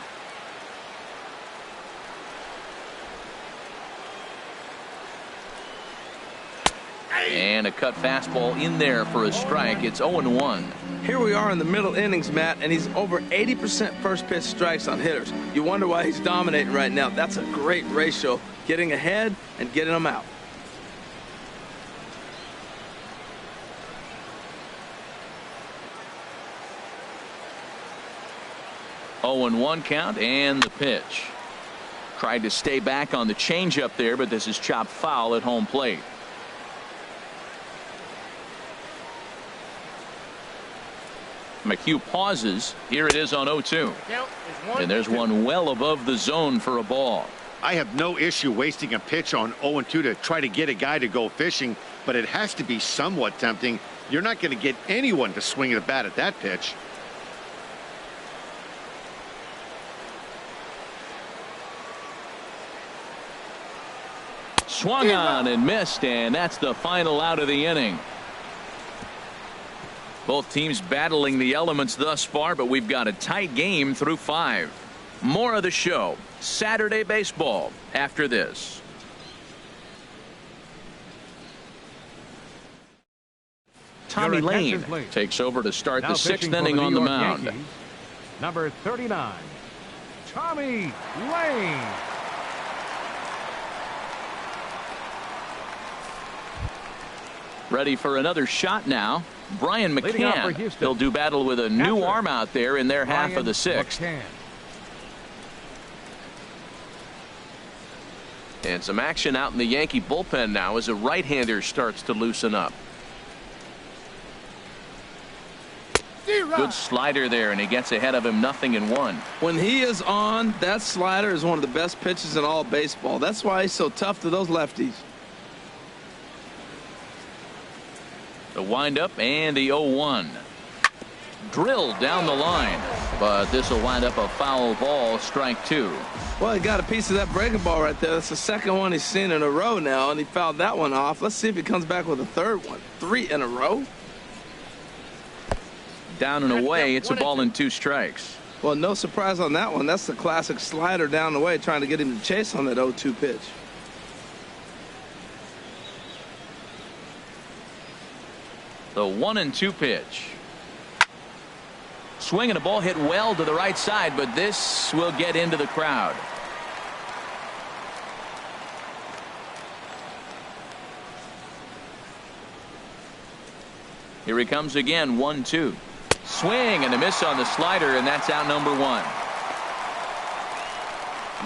And a cut fastball in there for a strike. It's 0-1. Here we are in the middle innings, Matt, and he's over 80% first pitch strikes on hitters. You wonder why he's dominating right now. That's a great ratio, getting ahead and getting them out. Oh, 0-1 count, and the pitch. Tried to stay back on the changeup there, but this is chopped foul at home plate. McHugh pauses. Here it is on 0-2. And there's one well above the zone for a ball. I have no issue wasting a pitch on 0-2 to try to get a guy to go fishing, but it has to be somewhat tempting. You're not going to get anyone to swing the bat at that pitch. Swung on and missed, and that's the final out of the inning. Both teams battling the elements thus far, but we've got a tight game through 5. More of the show, Saturday baseball, after this. Tommy Lane takes over to start the 6th inning on the mound. Yankees, number 39, Tommy Lane. Ready for another shot now. Brian McCann. He'll do battle with a new arm out there in their half of the 6th. And some action out in the Yankee bullpen now as a right-hander starts to loosen up. Good slider there, and he gets ahead of him 0-1. When he is on, that slider is one of the best pitches in all baseball. That's why he's so tough to those lefties. The windup and the 0-1. Drilled down the line, but this will wind up a foul ball, strike 2. Well, he got a piece of that breaking ball right there. That's the second one he's seen in a row now, and he fouled that one off. Let's see if he comes back with a third one. 3 in a row. Down and away, it's a ball and 2 strikes. Well, no surprise on that one. That's the classic slider down the way, trying to get him to chase on that 0-2 pitch. The 1-2 pitch. Swinging a ball hit well to the right side, but this will get into the crowd. Here he comes again, 1-2. Swing and a miss on the slider, and that's out number 1.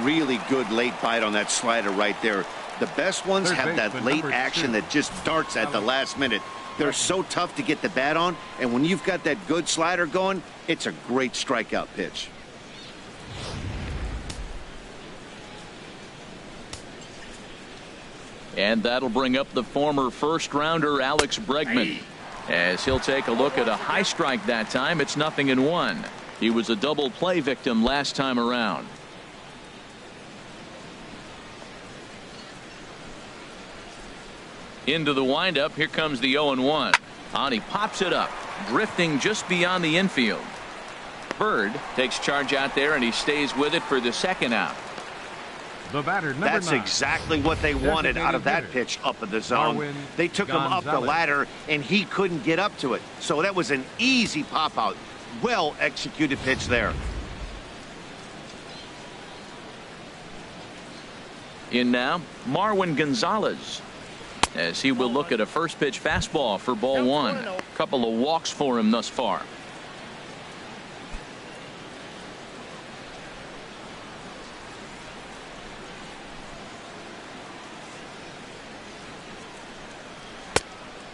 Really good late bite on that slider right there. The best ones have that late action that just darts at the last minute. They're so tough to get the bat on, and when you've got that good slider going, it's a great strikeout pitch. And that'll bring up the former first-rounder Alex Bregman. As he'll take a look at a high strike that time. It's 0-1. He was a double play victim last time around. Into the windup. Here comes the 0-1. On, he pops it up, drifting just beyond the infield. Bird takes charge out there, and he stays with it for the 2nd out. The batter, That's exactly what they wanted out of that pitch up in the zone. They took him up the ladder, and he couldn't get up to it. So that was an easy pop out. Well executed pitch there. In now, Marwin Gonzalez, as he will look at a first pitch fastball for ball 1. A couple of walks for him thus far.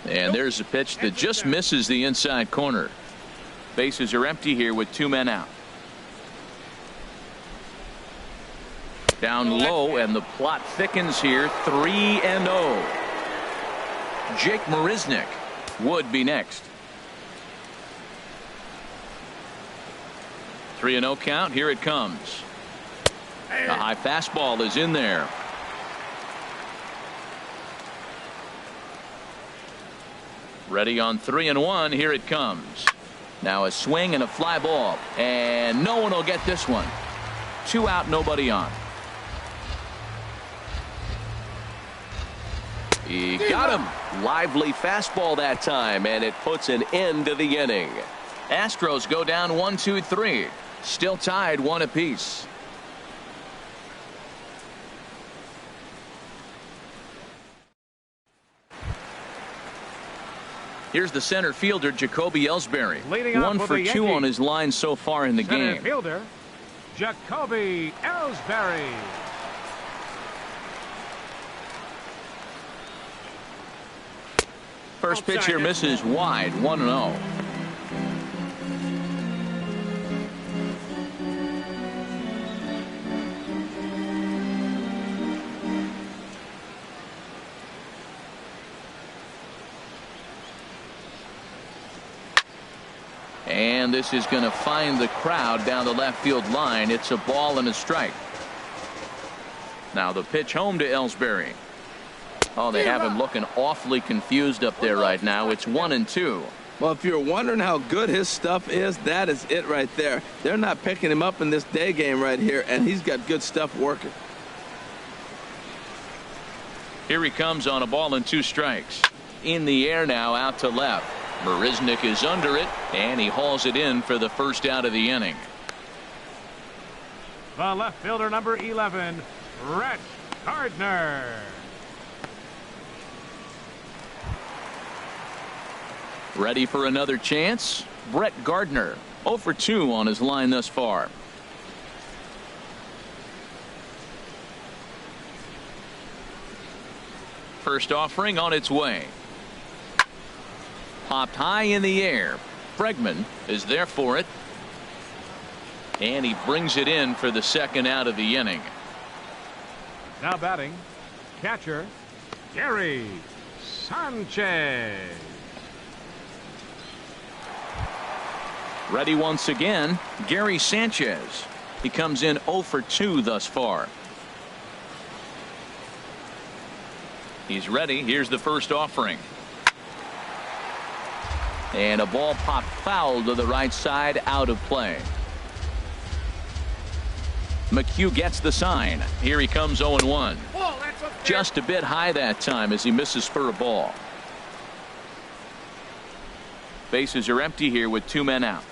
And there's a pitch that just misses the inside corner. Bases are empty here with 2 men out. Down low, and the plot thickens here. 3-0. Jake Marisnick would be next. 3-0 count. Here it comes. A high fastball is in there. Ready on 3-1. Here it comes. Now a swing and a fly ball, and no one will get this one. 2 out, nobody on. He got him. Lively fastball that time, and it puts an end to the inning. Astros go down 1-2-3. Still tied 1 apiece. Here's the center fielder, Jacoby Ellsbury. 1 for 2 on his line so far in the game. Center fielder, Jacoby Ellsbury. First pitch here misses wide. 1-0. And this is going to find the crowd down the left field line. It's a ball and a strike. Now the pitch home to Ellsbury. Oh, they have him looking awfully confused up there right now. It's 1-2. Well, if you're wondering how good his stuff is, that is it right there. They're not picking him up in this day game right here, and he's got good stuff working. Here he comes on a ball and 2 strikes. In the air now, out to left. Marisnick is under it, and he hauls it in for the first out of the inning. The left fielder, number 11, Brett Gardner. Ready for another chance? Brett Gardner, 0 for 2 on his line thus far. First offering on its way. Popped high in the air. Bregman is there for it. And he brings it in for the second out of the inning. Now batting, catcher, Gary Sanchez. Ready once again, Gary Sanchez. He comes in 0 for 2 thus far. He's ready. Here's the first offering. And a ball popped foul to the right side, out of play. McHugh gets the sign. Here he comes 0-1. Just a bit high that time as he misses for a ball. Bases are empty here with 2 men out.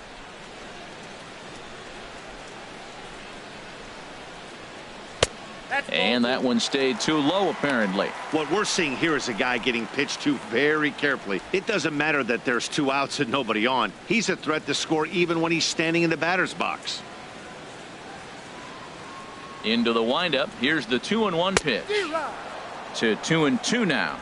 And that one stayed too low, apparently. What we're seeing here is a guy getting pitched to very carefully. It doesn't matter that there's 2 outs and nobody on. He's a threat to score even when he's standing in the batter's box. Into the windup. Here's the 2-1 pitch. To 2-2 now.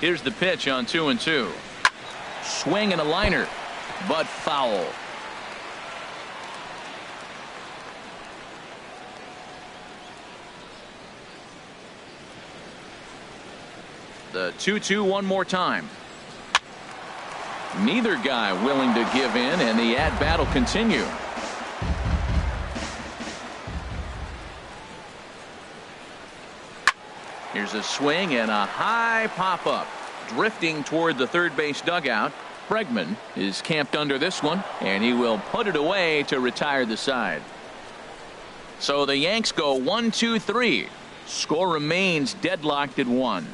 Here's the pitch on 2-2. Swing and a liner, but foul. The 2-2 one more time. Neither guy willing to give in, and the at-bat will continue. Here's a swing and a high pop-up. Drifting toward the third base dugout. Bregman is camped under this one, and he will put it away to retire the side. So the Yanks go 1-2-3. Score remains deadlocked at 1.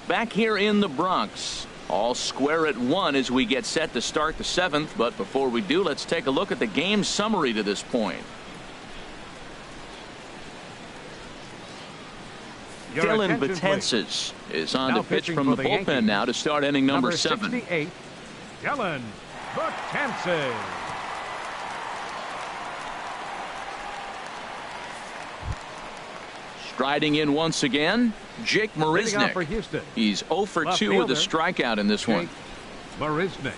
Back here in the Bronx. All square at 1 as we get set to start the 7th. But before we do, let's take a look at the game summary to this point. Your Dylan attention, Betances is on Now to pitch pitching from for the the bullpen Yankees, now to start inning number 7. 68, Dylan Betances. Striding in once again, Jake Leading off for Marisnick. Houston, He's 0 for left 2 with a fielder, strikeout in this one. Jake Marisnick.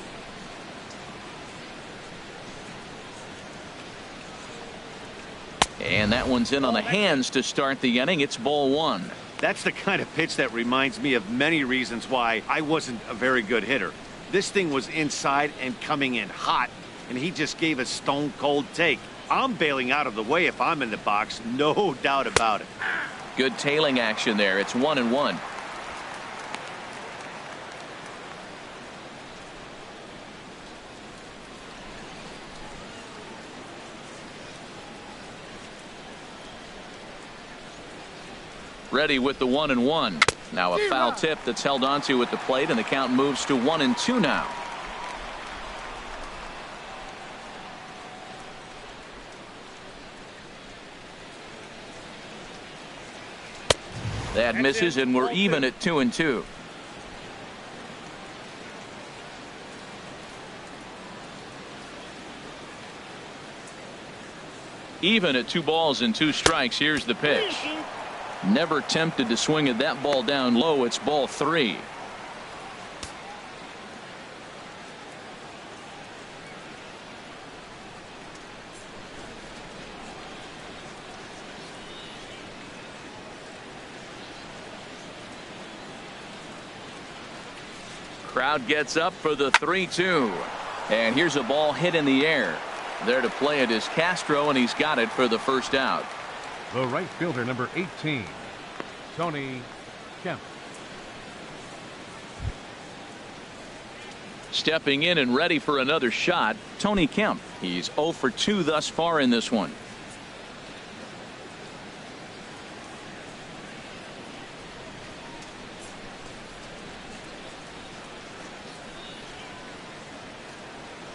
And that one's in on the hands to start the inning. It's ball 1. That's the kind of pitch that reminds me of many reasons why I wasn't a very good hitter. This thing was inside and coming in hot, and he just gave a stone cold take. I'm bailing out of the way if I'm in the box, no doubt about it. Good tailing action there. It's 1-1. Ready with the 1-1. Now a foul tip that's held onto at the plate, and the count moves to 1-2 now. That misses, and we're even at 2-2. Even at 2 balls and 2 strikes. Here's the pitch. Never tempted to swing at that ball down low. It's ball 3. Crowd gets up for the 3-2. And here's a ball hit in the air. There to play it is Castro, and he's got it for the first out. The right fielder, number 18, Tony Kemp. Stepping in and ready for another shot, Tony Kemp. He's 0 for 2 thus far in this one.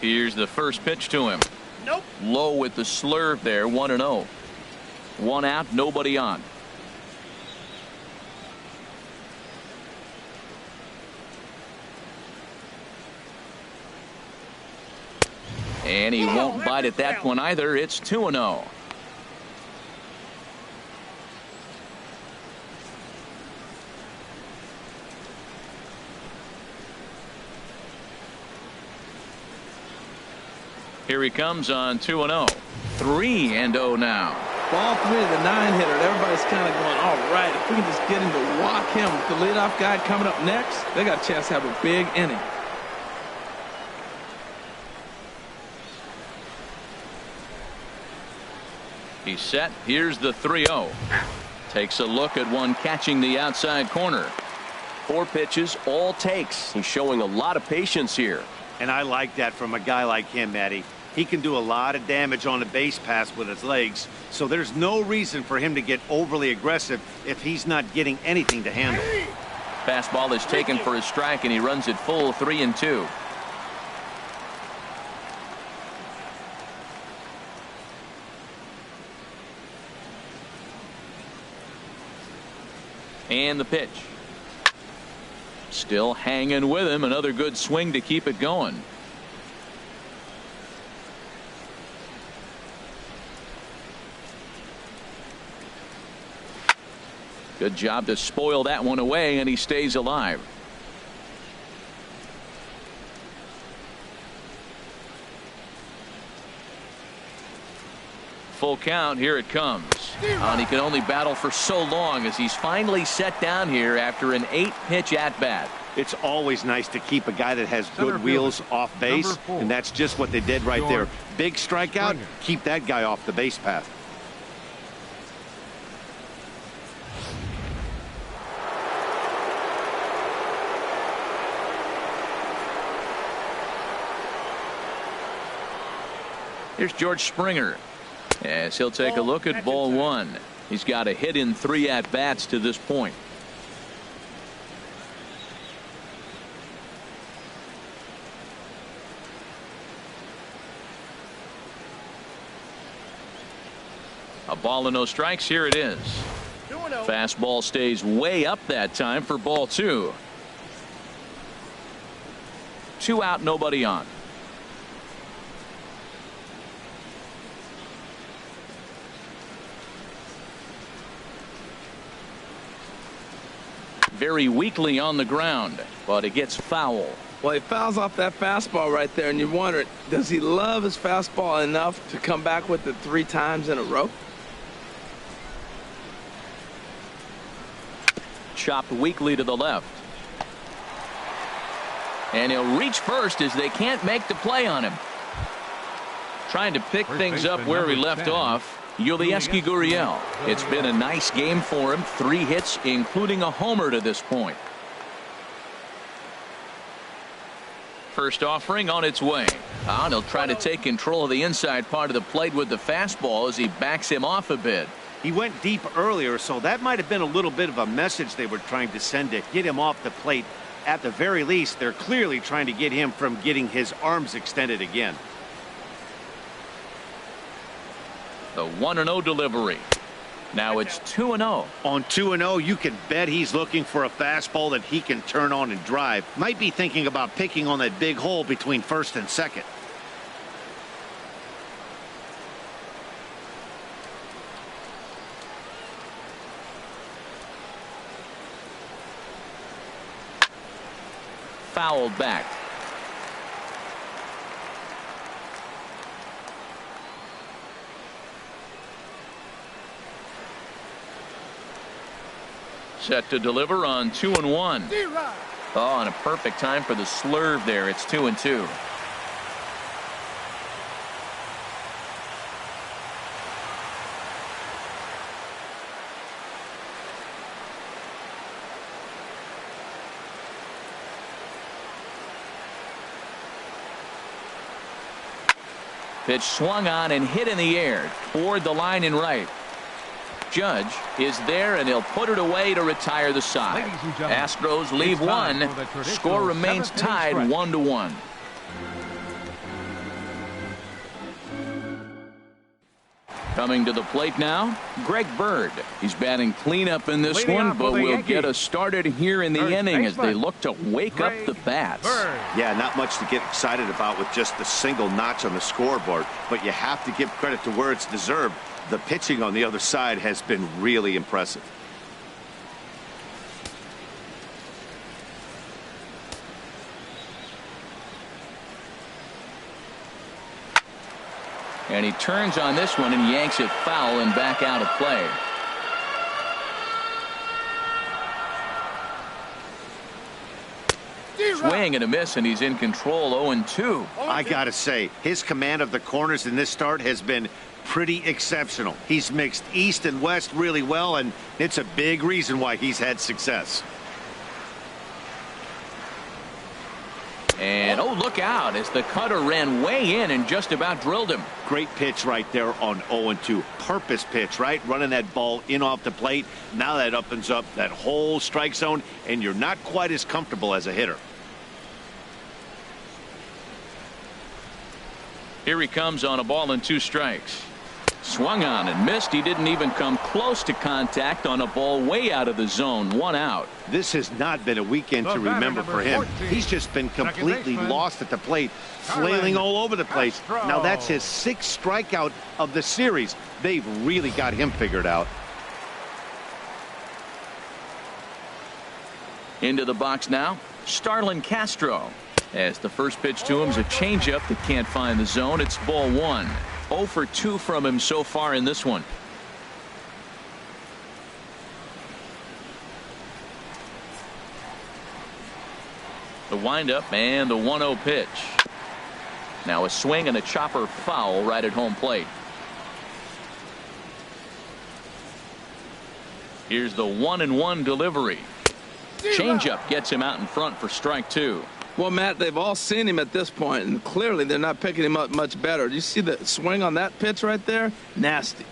Here's the first pitch to him. Nope. Low with the slurve there. 1-0. 1 out, nobody on. And he won't bite at that one either. It's 2-0. Here he comes on 2-0. 3-0 now. Ball 3, the 9-hitter. Everybody's kind of going, all right, if we can just get him to walk him, the leadoff guy coming up next, they got a chance to have a big inning. He's set. Here's the 3-0. Takes a look at one catching the outside corner. 4 pitches, all takes. He's showing a lot of patience here. And I like that from a guy like him, Matty. He can do a lot of damage on the base pass with his legs, so there's no reason for him to get overly aggressive if he's not getting anything to handle. Fastball is taken for a strike, and he runs it full 3-2. And the pitch. Still hanging with him. Another good swing to keep it going. Good job to spoil that one away, and he stays alive. Full count. Here it comes. And he can only battle for so long as he's finally set down here after an 8-pitch at bat. It's always nice to keep a guy that has good wheels off base, and that's just what they did right there. Big strikeout, keep that guy off the base path. Here's George Springer as he'll take a look at ball 1. He's got a hit in 3 at-bats to this point. A ball and no strikes. Here it is. 2-0. Fastball stays way up that time for ball 2. 2 out, nobody on. Very weakly on the ground, but it gets foul. Well, he fouls off that fastball right there, and you wonder, does he love his fastball enough to come back with it 3 times in a row? Chopped weakly to the left. And he'll reach first as they can't make the play on him. Trying to pick things up where he left off. Yulieski Gurriel. It's been a nice game for him. 3 hits, including a homer to this point. First offering on its way. And he'll try to take control of the inside part of the plate with the fastball as he backs him off a bit. He went deep earlier, so that might have been a little bit of a message they were trying to send to get him off the plate. At the very least, they're clearly trying to get him from getting his arms extended again. The 1-0 delivery. Now it's 2-0. On 2-0, you can bet he's looking for a fastball that he can turn on and drive. Might be thinking about picking on that big hole between first and second. Fouled back. Set to deliver on 2-1. Oh, and a perfect time for the slurve there. It's 2-2. Pitch swung on and hit in the air toward the line and right. Judge is there, and he'll put it away to retire the side. Astros leave one. Score remains tied 1-1. Coming to the plate now, Greg Bird. He's batting cleanup in this one, but will get us started here in the inning as they look to wake up the bats. Yeah, not much to get excited about with just a single notch on the scoreboard, but you have to give credit to where it's deserved. The pitching on the other side has been really impressive. And he turns on this one and yanks it foul and back out of play. Swing and a miss, and he's in control. 0-2. I gotta say, his command of the corners in this start has been pretty exceptional. He's mixed east and west really well, and it's a big reason why he's had success. And oh, look out as the cutter ran way in and just about drilled him. Great pitch right there on 0-2. Purpose pitch, right? Running that ball in off the plate. Now that opens up that whole strike zone, and you're not quite as comfortable as a hitter. Here he comes on a ball and 2 strikes. Swung on and missed. He didn't even come close to contact on a ball way out of the zone. 1 out. This has not been a weekend to remember for him. He's just been completely lost at the plate, flailing all over the place. Now that's his 6th strikeout of the series. They've really got him figured out. Into the box now, Starlin Castro. As the first pitch to him is a changeup that can't find the zone. It's ball 1. 0 for 2 from him so far in this one. The windup and the 1-0 pitch. Now a swing and a chopper foul right at home plate. Here's the 1-1 delivery. Changeup gets him out in front for strike 2. Well, Matt, they've all seen him at this point, and clearly they're not picking him up much better. Do you see the swing on that pitch right there? Nasty.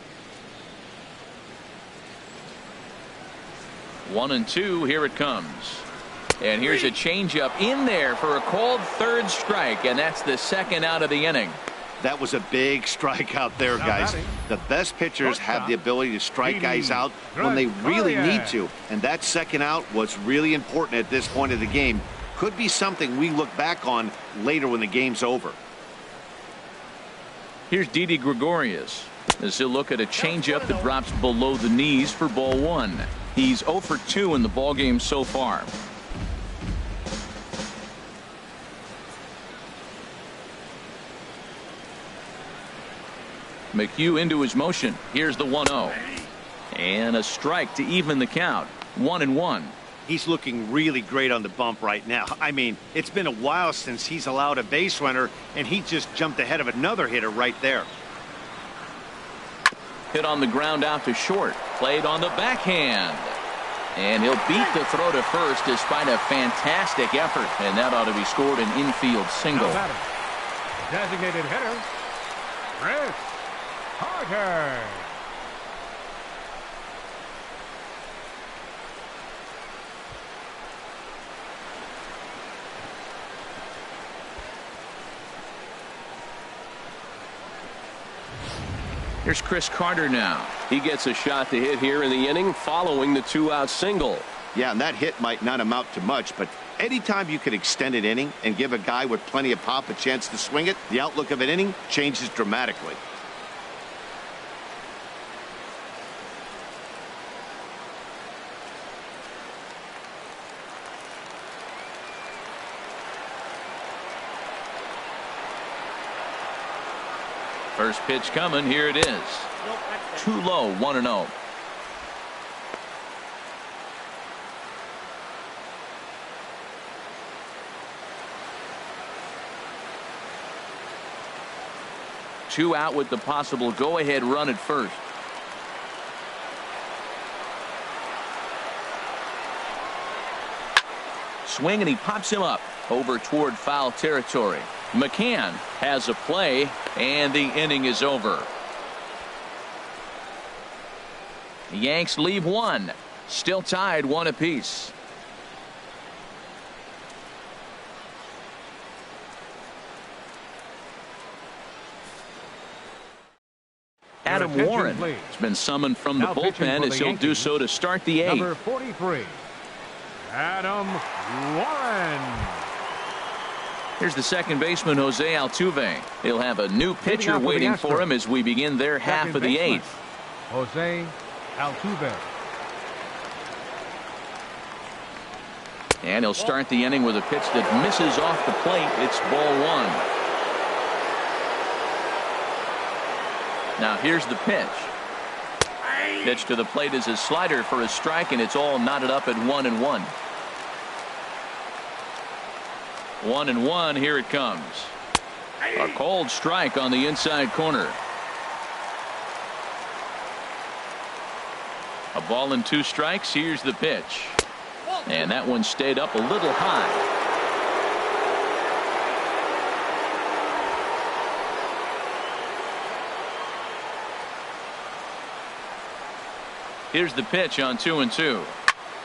1-2. Here it comes. And here's a changeup in there for a called 3rd strike, and that's the 2nd out of the inning. That was a big strikeout there, guys. The best pitchers have the ability to strike guys out when they really need to. And that second out was really important at this point of the game. Could be something we look back on later when the game's over. Here's Didi Gregorius as he'll look at a changeup that drops below the knees for ball one. He's 0 for 2 in the ballgame so far. McHugh into his motion. Here's the 1-0. And a strike to even the count. 1-1. He's looking really great on the bump right now. I mean, it's been a while since he's allowed a base runner, and he just jumped ahead of another hitter right there. Hit on the ground out to short. Played on the backhand. And he'll beat the throw to first despite a fantastic effort. And that ought to be scored an infield single. Designated hitter, Chris Carter. Here's Chris Carter now. He gets a shot to hit here in the inning following the 2-out single. Yeah, and that hit might not amount to much, but anytime you can extend an inning and give a guy with plenty of pop a chance to swing it, the outlook of an inning changes dramatically. First pitch coming. Here it is. Too low. 1-0. Two out with the possible go-ahead run at first. Swing, and he pops him up over toward foul territory. McCann has a play, and the inning is over. The Yanks leave one. Still tied 1 apiece. Adam Warren has been summoned from the bullpen as he'll do so to start the 8th. Number 43, Adam Warren. Here's the second baseman, Jose Altuve. He'll have a new pitcher waiting for him as we begin their half of the 8th. Jose Altuve. And he'll start the inning with a pitch that misses off the plate. It's ball 1. Now here's the pitch. Pitch to the plate is a slider for a strike, and it's all knotted up at 1-1. 1-1. Here it comes. A cold strike on the inside corner. A ball and 2 strikes. Here's the pitch. And that one stayed up a little high. Here's the pitch on 2-2.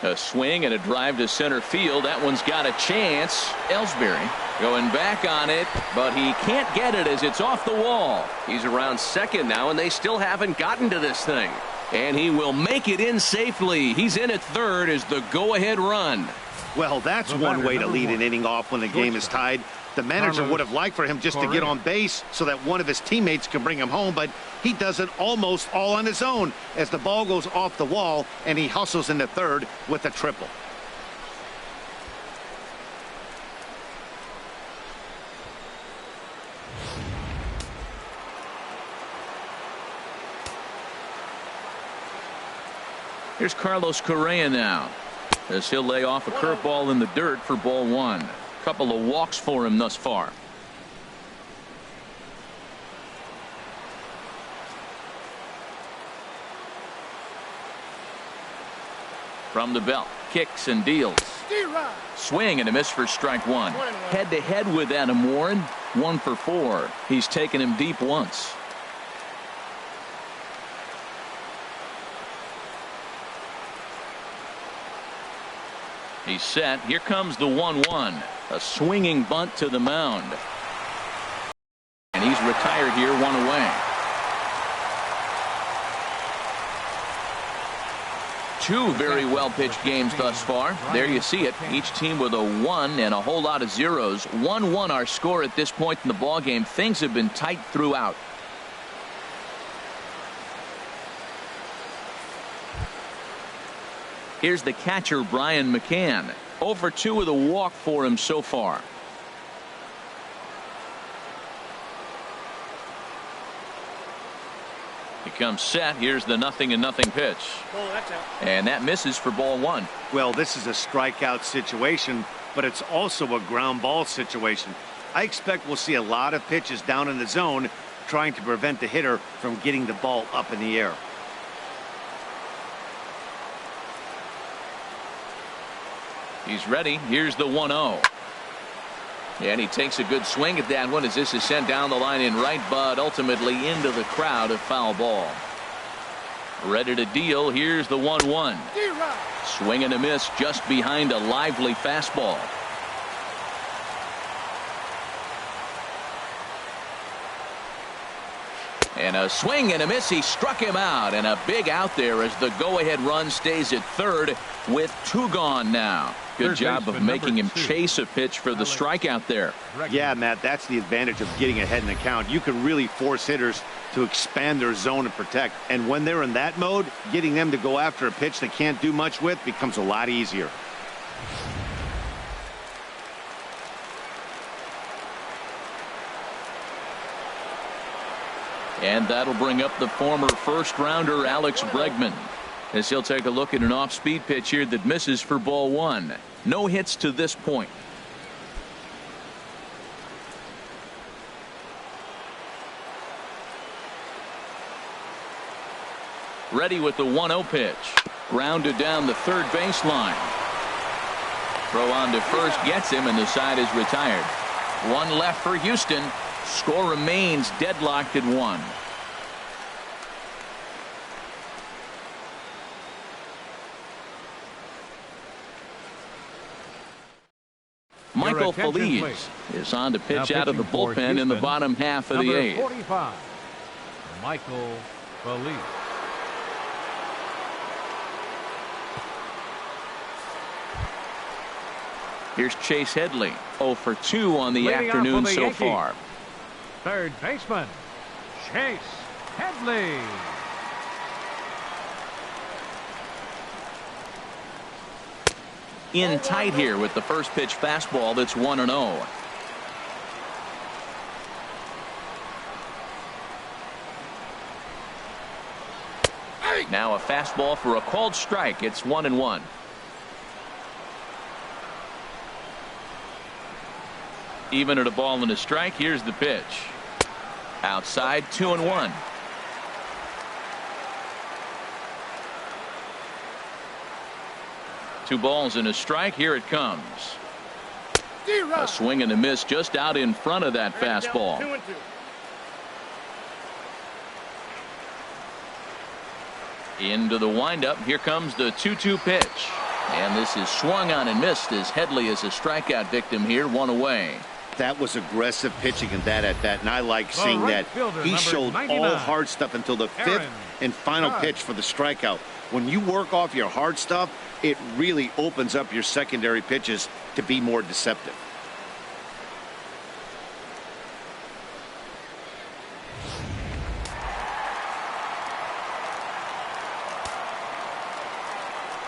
A swing and a drive to center field. That one's got a chance. Ellsbury going back on it, but he can't get it as it's off the wall. He's around second now, and they still haven't gotten to this thing. And he will make it in safely. He's in at third as the go-ahead run. Well, that's one way to lead an inning off when the game is tied. The manager would have liked for him just to get on base so that one of his teammates can bring him home, but he does it almost all on his own as the ball goes off the wall and he hustles into third with a triple. Here's Carlos Correa now as he'll lay off a curveball in the dirt for ball 1. Couple of walks for him thus far. From the belt, kicks and deals. Swing and a miss for strike 1. Head to head with Adam Warren. 1 for 4. He's taken him deep once. He's set. Here comes the 1-1. A swinging bunt to the mound. And he's is retired here, 1 away. 2 very well-pitched games thus far. There you see it. Each team with a 1 and a whole lot of zeros. 1-1 our score at this point in the ball game. Things have been tight throughout. Here's the catcher, Brian McCann. 0 for 2 with a walk for him so far. He comes set. Here's the 0-0 pitch. And that misses for ball 1. Well, this is a strikeout situation, but it's also a ground ball situation. I expect we'll see a lot of pitches down in the zone trying to prevent the hitter from getting the ball up in the air. He's ready. Here's the 1-0. And he takes a good swing at that one as this is sent down the line in right, but ultimately into the crowd, a foul ball. Ready to deal. Here's the 1-1. Swing and a miss just behind a lively fastball. And a swing and a miss. He struck him out, and a big out there as the go-ahead run stays at third with 2 gone now. Good job of making him chase a pitch for the strikeout there. Yeah, Matt, that's the advantage of getting ahead in the count. You can really force hitters to expand their zone and protect. And when they're in that mode, getting them to go after a pitch they can't do much with becomes a lot easier. And that'll bring up the former first-rounder Alex Bregman, as he'll take a look at an off-speed pitch here that misses for ball 1. No hits to this point. Ready with the 1-0 pitch. Grounded down the third baseline. Throw on to first gets him, and the side is retired. 1 left for Houston. Score remains deadlocked at 1. Michael Feliz is on to pitch out of the bullpen in the bottom half of the 8th. 45, Michael Feliz. Here's Chase Headley. 0 for 2 on the afternoon so Yankees. far. Third baseman, Chase Headley. In tight here with the first pitch fastball that's 1-0. Now a fastball for a called strike. It's 1-1. Even at a ball and a strike. Here's the pitch. Outside, 2-1. Two balls and a strike. Here it comes. A swing and a miss just out in front of that fastball. Into the windup. Here comes the 2-2 pitch. And this is swung on and missed as Headley is a strikeout victim here. 1 away. That was aggressive pitching in that at bat, and I like seeing that. He showed all hard stuff until the 5th and final pitch for the strikeout. When you work off your hard stuff, it really opens up your secondary pitches to be more deceptive.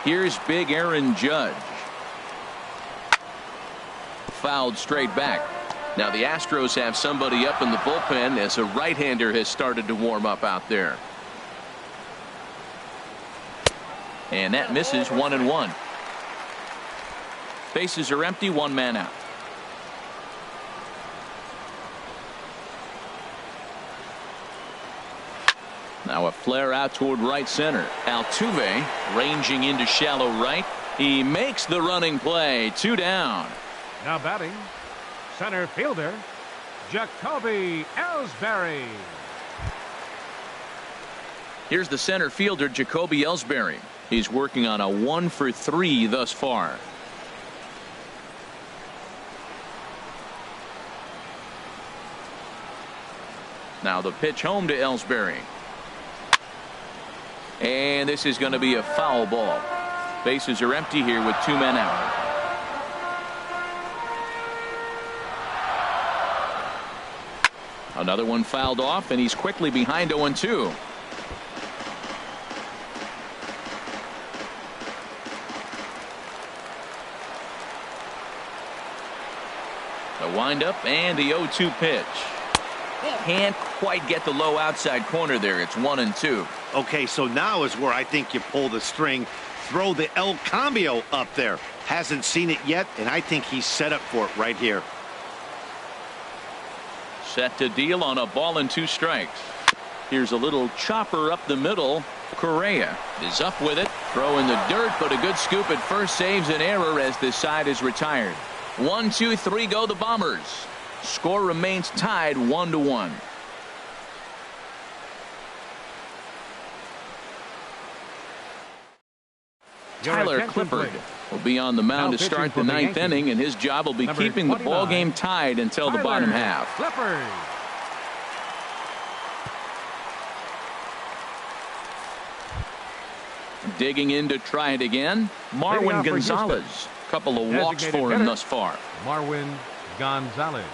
Here's big Aaron Judge. Fouled straight back. Now the Astros have somebody up in the bullpen as a right-hander has started to warm up out there. And that misses. 1-1. Bases are empty. 1 man out. Now a flare out toward right center. Altuve ranging into shallow right. He makes the running play. 2 down. Now batting, center fielder, Jacoby Ellsbury. Here's the center fielder, Jacoby Ellsbury. He's working on a 1 for 3 thus far. Now the pitch home to Ellsbury. And this is going to be a foul ball. Bases are empty here with 2 men out. Another one fouled off, and he's quickly behind 0-2. The windup and the 0-2 pitch. Can't quite get the low outside corner there. It's 1-2. Okay, so now is where I think you pull the string. Throw the El Cambio up there. Hasn't seen it yet, and I think he's set up for it right here. Set to deal on a ball and 2 strikes. Here's a little chopper up the middle. Correa is up with it. Throw in the dirt, but a good scoop at first saves an error as this side is retired. 1, 2, 3 go the Bombers. Score remains tied 1-1. Tyler Clippard will be on the mound to start the 9th inning, and his job will be keeping the ball game tied until the bottom half. Clippard. Digging in to try it again, Marwin Gonzalez. Couple of walks for him thus far. Marwin Gonzalez.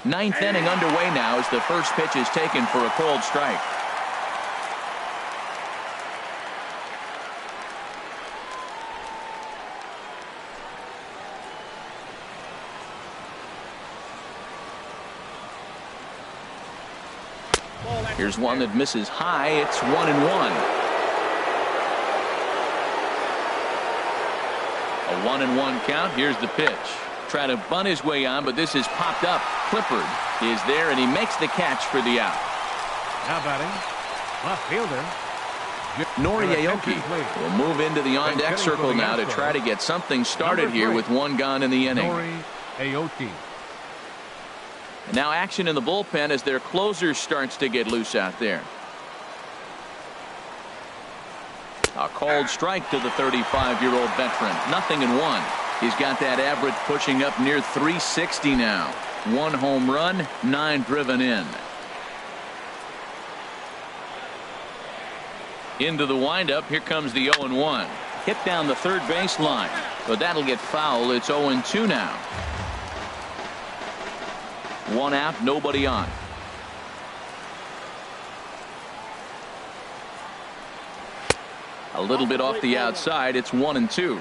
9th inning underway now as the first pitch is taken for a called strike. Here's one that misses high. It's 1-1. A 1-1 count. Here's the pitch. Try to bunt his way on, but this is popped up. Clippard is there, and he makes the catch for the out. Now batting, left fielder Nori will move into the on-deck circle now to try to get something started here with 1 gone in the inning. Nori. Now action in the bullpen as their closer starts to get loose out there. A called strike to the 35-year-old veteran. 0-1. He's got that average pushing up near 360 now. 1 home run, 9 driven in. Into the windup. Here comes the 0-1. Hit down the third base line, but that'll get foul. It's 0-2 now. 1 out, nobody on. A little bit off the outside. It's 1-2.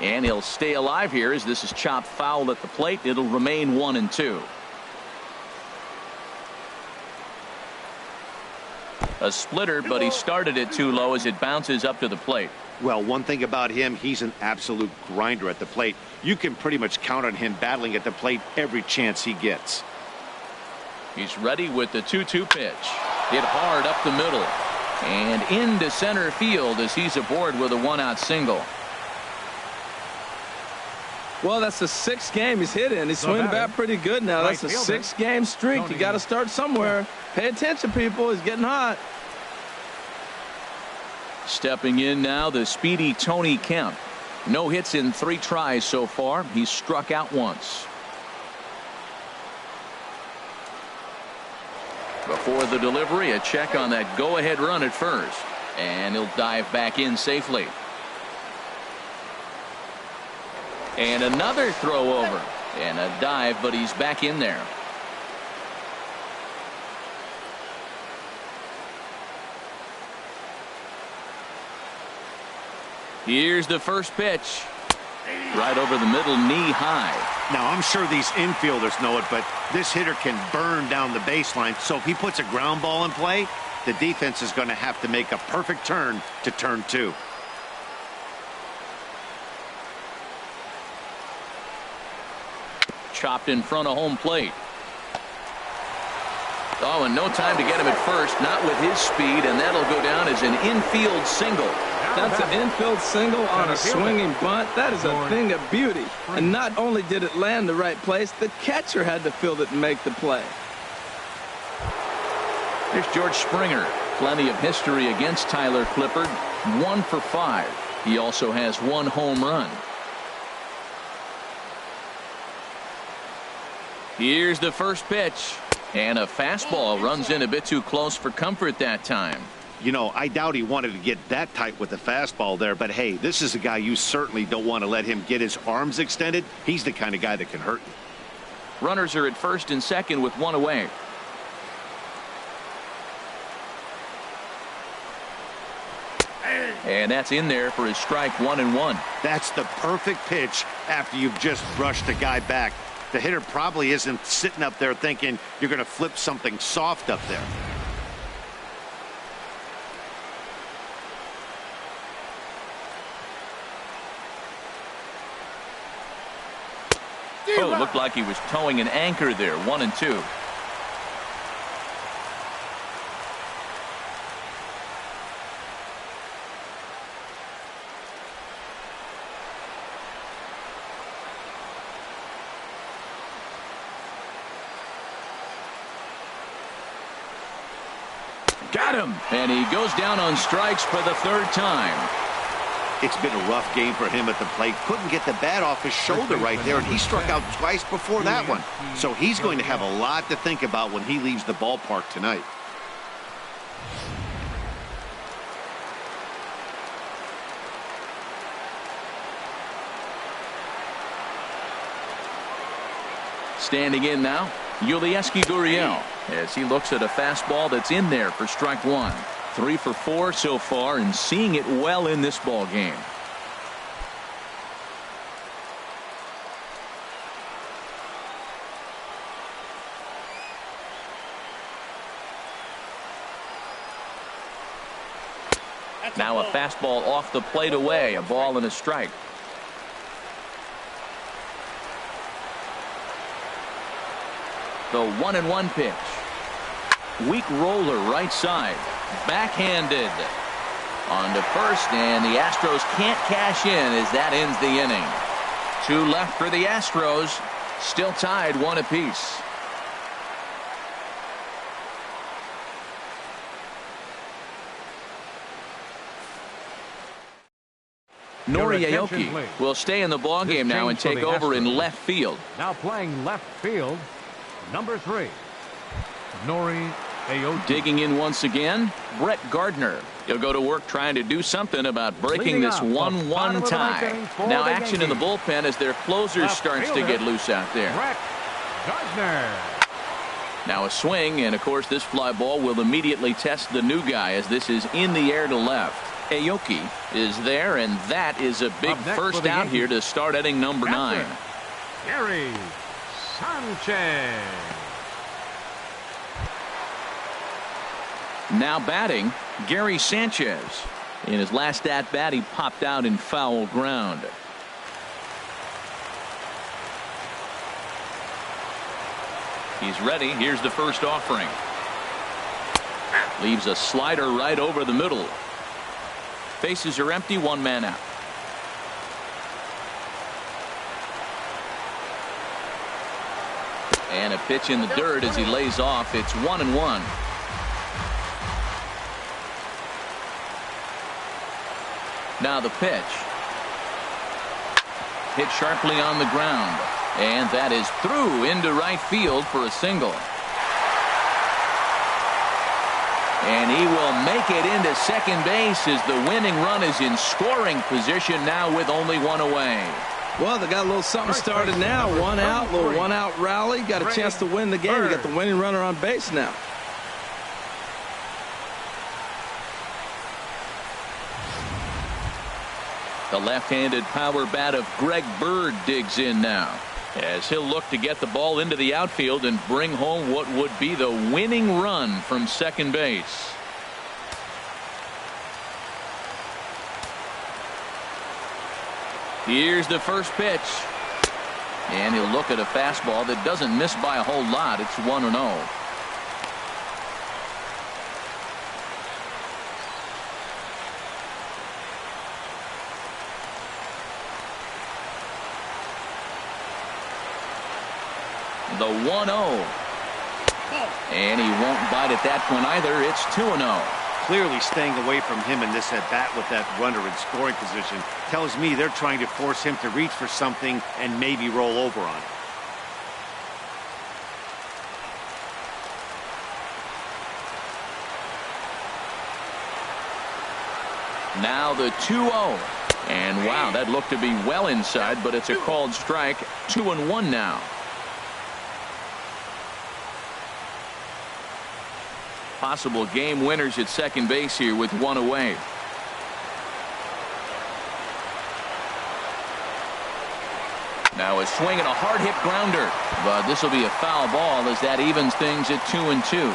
And he'll stay alive here as this is chopped foul at the plate. It'll remain 1-2. A splitter, but he started it too low as it bounces up to the plate. Well, one thing about him, he's an absolute grinder at the plate. You can pretty much count on him battling at the plate every chance he gets. He's ready with the 2-2 pitch. Hit hard up the middle and into center field as he's aboard with a 1-out single. Well, that's the 6th game he's hit in. He's swinging back pretty good now. That's a 6-game streak. You got to start somewhere. Pay attention, people. He's getting hot. Stepping in now, the speedy Tony Kemp. No hits in 3 tries so far. He's struck out once. Before the delivery, a check on that go-ahead run at first. And he'll dive back in safely. And another throw over. And a dive, but he's back in there. Here's the first pitch. Right over the middle, knee high. Now, I'm sure these infielders know it, but this hitter can burn down the baseline. So if he puts a ground ball in play, the defense is going to have to make a perfect turn to turn 2. Chopped in front of home plate. Oh, and no time to get him at first. Not with his speed, and that'll go down as an infield single. That's an infield single on a swinging bunt. That is a thing of beauty. And not only did it land the right place, the catcher had to field it and make the play. Here's George Springer. Plenty of history against Tyler Clippard. 1 for 5. He also has 1 home run. Here's the first pitch. And a fastball runs in a bit too close for comfort that time. You know, I doubt he wanted to get that tight with the fastball there, but hey, this is a guy you certainly don't want to let him get his arms extended. He's the kind of guy that can hurt you. Runners are at first and second with 1 away. And that's in there for his strike 1-1. That's the perfect pitch after you've just brushed a guy back. The hitter probably isn't sitting up there thinking you're going to flip something soft up there. Oh, it looked like he was towing an anchor there. 1-2. Got him, and he goes down on strikes for the 3rd time. It's been a rough game for him at the plate. Couldn't get the bat off his shoulder right there, and he struck out twice before that one. So he's going to have a lot to think about when he leaves the ballpark tonight. Standing in now, Yulieski Gurriel, as he looks at a fastball that's in there for strike 1. 3 for 4 so far, and seeing it well in this ball game. Now a fastball off the plate away, a ball and a strike. The 1-1 pitch. Weak roller right side. Backhanded. On to first, and the Astros can't cash in as that ends the inning. 2 left for the Astros. Still tied 1 apiece. Nori Aoki will stay in the ballgame now and take over in left field. Now playing left field, number 3, Nori Aoki. Digging in once again, Brett Gardner. He'll go to work trying to do something about breaking this 1-1 tie. Now action in the bullpen as their closer starts to get loose out there. Brett Gardner. Now a swing, and of course this fly ball will immediately test the new guy as this is in the air to left. Aoki is there, and that is a big first out here to start inning number 9. Gary Sanchez. Now batting, Gary Sanchez. In his last at bat, he popped out in foul ground. He's ready. Here's the first offering. Leaves a slider right over the middle. Bases are empty, 1 man out. And a pitch in the dirt as he lays off. It's 1-1. Now the pitch. Hit sharply on the ground. And that is through into right field for a single. And he will make it into second base as the winning run is in scoring position now with only 1 away. Well, they got a little something started now. 1 out, little 1 out rally. Got a chance to win the game. You got the winning runner on base now. The left-handed power bat of Greg Bird digs in now, as he'll look to get the ball into the outfield and bring home what would be the winning run from second base. Here's the first pitch. And he'll look at a fastball that doesn't miss by a whole lot. It's 1-0. The 1-0. And he won't bite at that one either. It's 2-0. clearly staying away from him in this at-bat with that runner in scoring position. Tells me they're trying to force him to reach for something and maybe roll over on it. Now the 2-0. And wow, that looked to be well inside, but it's a called strike. 2-1 now. Possible game winners at second base here with one away. Now a swing and a hard hit grounder, but this will be a foul ball as that evens things at 2-2.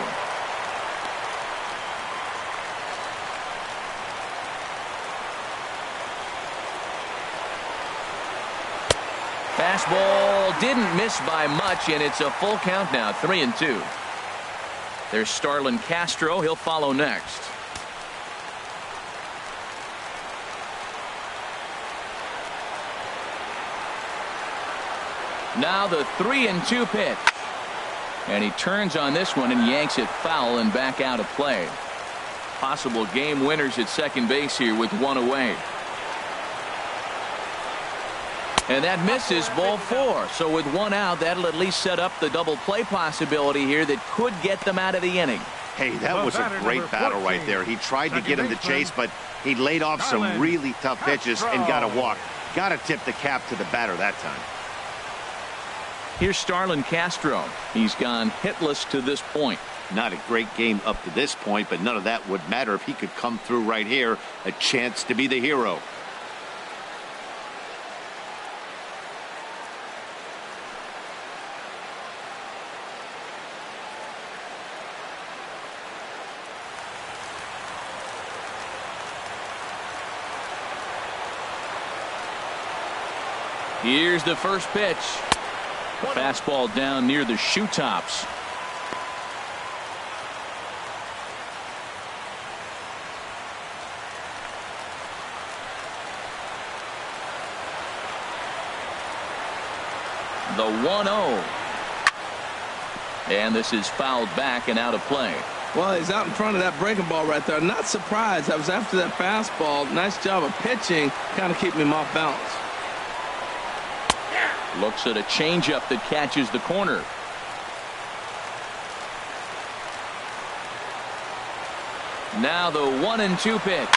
Fastball didn't miss by much, and it's a full count now, 3-2. There's Starlin Castro. He'll follow next. Now the 3-2 pitch. And he turns on this one and yanks it foul and back out of play. Possible game winners at second base here with one away. And that misses, ball 4. So with one out, that'll at least set up the double play possibility here that could get them out of the inning. Hey, that was a great battle right there. He tried to get him to chase, but he laid off some really tough pitches and got a walk. Got to tip the cap to the batter that time. Here's Starlin Castro. He's gone hitless to this point. Not a great game up to this point, but none of that would matter if he could come through right here. A chance to be the hero. Here's the first pitch. The fastball down near the shoe tops. The 1-0. And this is fouled back and out of play. Well, he's out in front of that breaking ball right there. Not surprised. I was after that fastball. Nice job of pitching, kind of keeping him off balance. Looks at a changeup that catches the corner. Now the 1-2 pitch.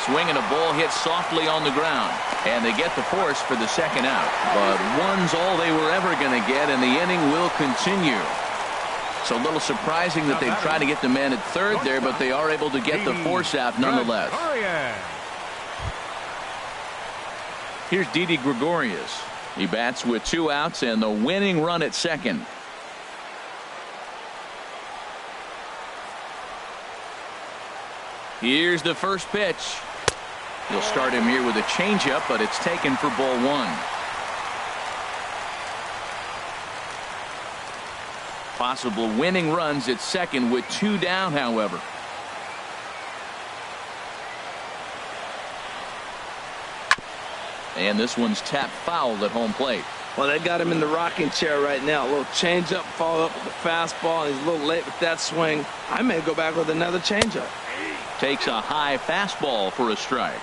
Swing and a ball hit softly on the ground. And they get the force for the second out. But one's all they were ever going to get, and the inning will continue. So a little surprising that they try to get the man at third there, but they are able to get the force out nonetheless. Here's Didi Gregorius. He bats with 2 outs and the winning run at second. Here's the first pitch. You'll start him here with a changeup, but it's taken for ball 1. Possible winning runs at second with 2 down, however. And this one's tapped foul at home plate. Well, they got him in the rocking chair right now. A little changeup, follow up with the fastball, and he's a little late with that swing. I may go back with another changeup. Takes a high fastball for a strike.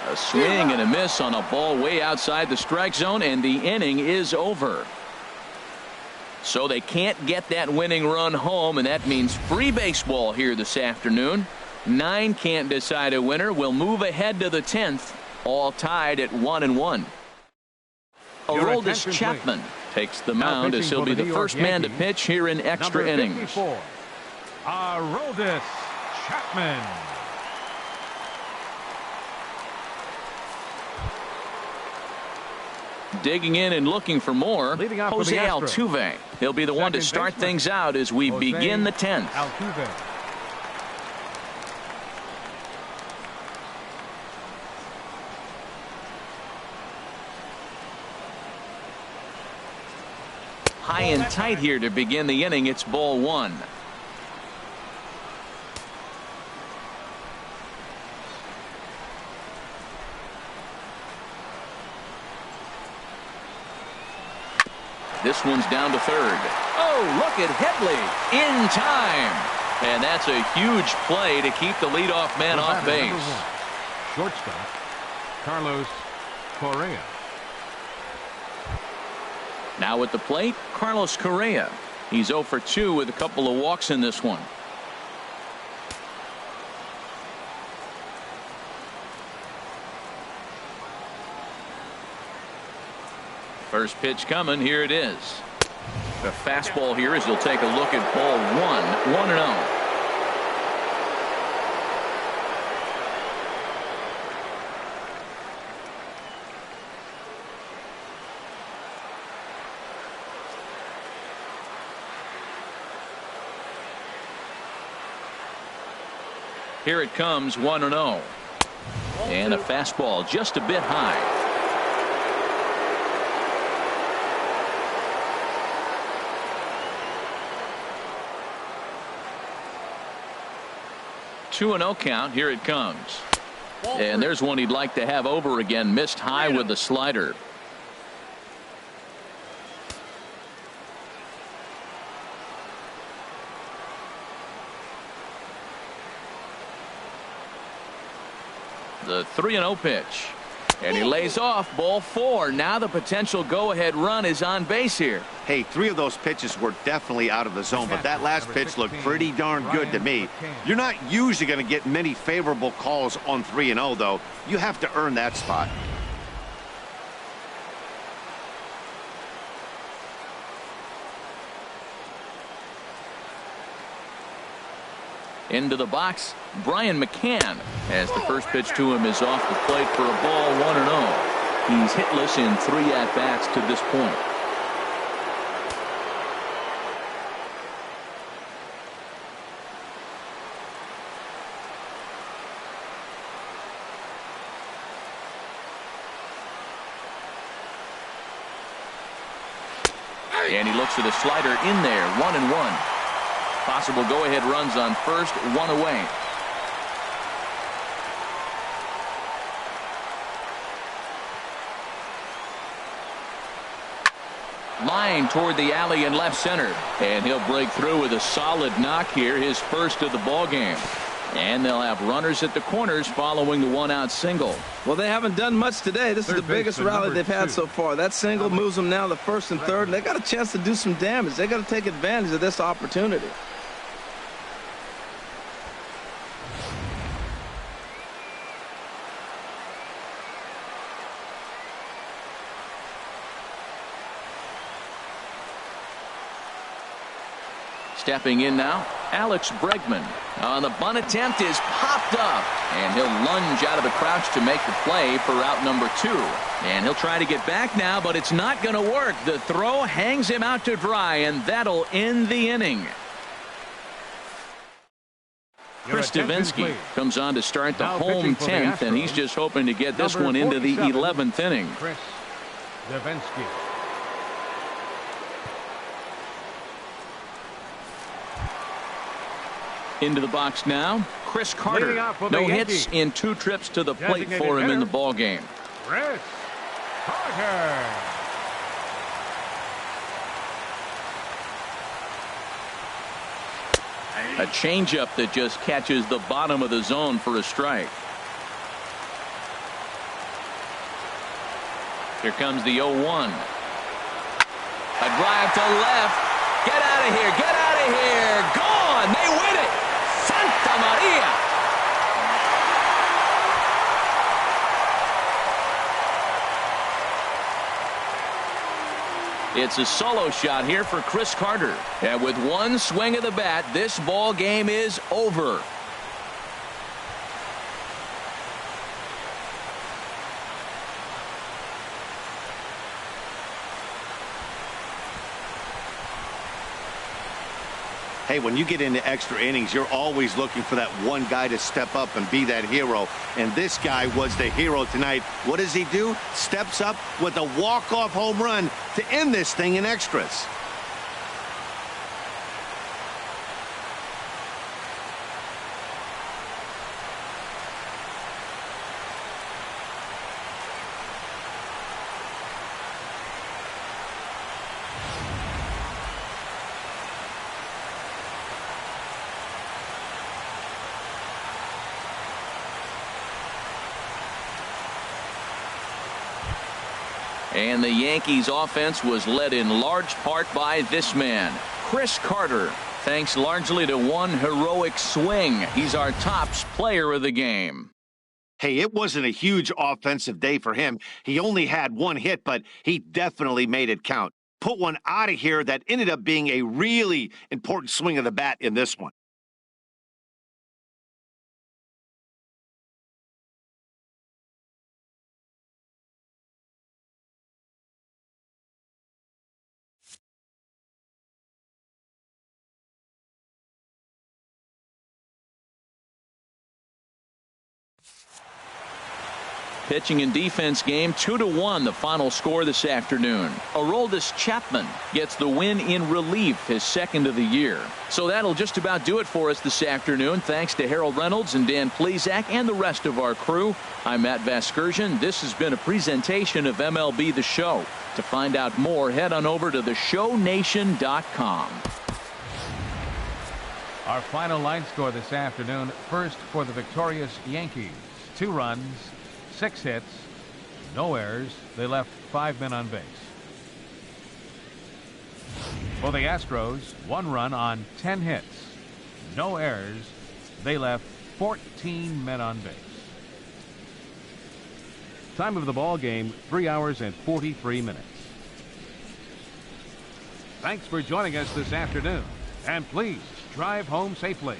A swing and a miss on a ball way outside the strike zone, and the inning is over. So they can't get that winning run home, and that means free baseball here this afternoon. 9 can't decide a winner. We'll move ahead to the 10th, all tied at 1-1. Aroldis Chapman takes the mound as he'll be the first man to pitch here in extra innings. Aroldis Chapman. Digging in and looking for more, Jose Altuve. He'll be the one to start things out as we begin the 10th. Altuve. High and tight here to begin the inning. It's ball 1. This one's down to third. Oh, look at Headley in time. And that's a huge play to keep the leadoff man off base. Shortstop, Carlos Correa. Now at the plate, Carlos Correa. He's 0 for 2 with a couple of walks in this one. First pitch coming. Here it is. The fastball here as he'll take a look at ball 1-0. Here it comes, 1-0. And a fastball just a bit high. 2-0 count. Here it comes. And there's one he'd like to have over again. Missed high with the slider. The 3-0 pitch. And he lays off ball 4. Now the potential go-ahead run is on base here. Hey, 3 of those pitches were definitely out of the zone, but that last pitch looked pretty darn good to me. You're not usually going to get many favorable calls on 3-0, though. You have to earn that spot. Into the box, Brian McCann, as the first pitch to him is off the plate for a ball, 1-0. He's hitless in 3 at-bats to this point. And he looks at a slider in there, 1-1. Possible go-ahead runs on first, 1 away. Line toward the alley in left center. And he'll break through with a solid knock here, his first of the ball game. And they'll have runners at the corners following the 1-out single. Well, they haven't done much today. This is the biggest rally they've had so far. That single moves them now to first and third, and they got a chance to do some damage. They got to take advantage of this opportunity. Stepping in now, Alex Bregman. The bunt attempt is popped up, and he'll lunge out of the crouch to make the play for out number 2. And he'll try to get back now, but it's not going to work. The throw hangs him out to dry, and that'll end the inning. Chris Davinsky comes on to start the home 10th, and he's just hoping to get this one into the 11th inning. Chris Davinsky. Into the box now, Chris Carter. No hits in 2 trips to the plate for him in the ball game. Chris Carter. A changeup that just catches the bottom of the zone for a strike. Here comes the 0-1. A drive to left. Get out of here. Get out of here. Gone. They win it. Santa Maria. It's a solo shot here for Chris Carter. And with one swing of the bat, this ball game is over. Hey, when you get into extra innings, you're always looking for that one guy to step up and be that hero. And this guy was the hero tonight. What does he do? Steps up with a walk-off home run to end this thing in extras. And the Yankees offense was led in large part by this man, Chris Carter. Thanks largely to one heroic swing. He's our top player of the game. Hey, it wasn't a huge offensive day for him. He only had one hit, but he definitely made it count. Put one out of here that ended up being a really important swing of the bat in this one. Pitching and defense game 2-1 the final score this afternoon. Aroldis Chapman gets the win in relief, his second of the year. So that'll just about do it for us this afternoon. Thanks to Harold Reynolds and Dan Plesac and the rest of our crew. I'm Matt Vasgersian. This has been a presentation of MLB The Show. To find out more, head on over to theshownation.com. Our final line score this afternoon. First for the victorious Yankees. 2 runs. 6 hits, no errors. They left 5 men on base. For the Astros, 1 run on 10 hits, no errors. They left 14 men on base. Time of the ball game, 3 hours and 43 minutes. Thanks for joining us this afternoon, and please drive home safely.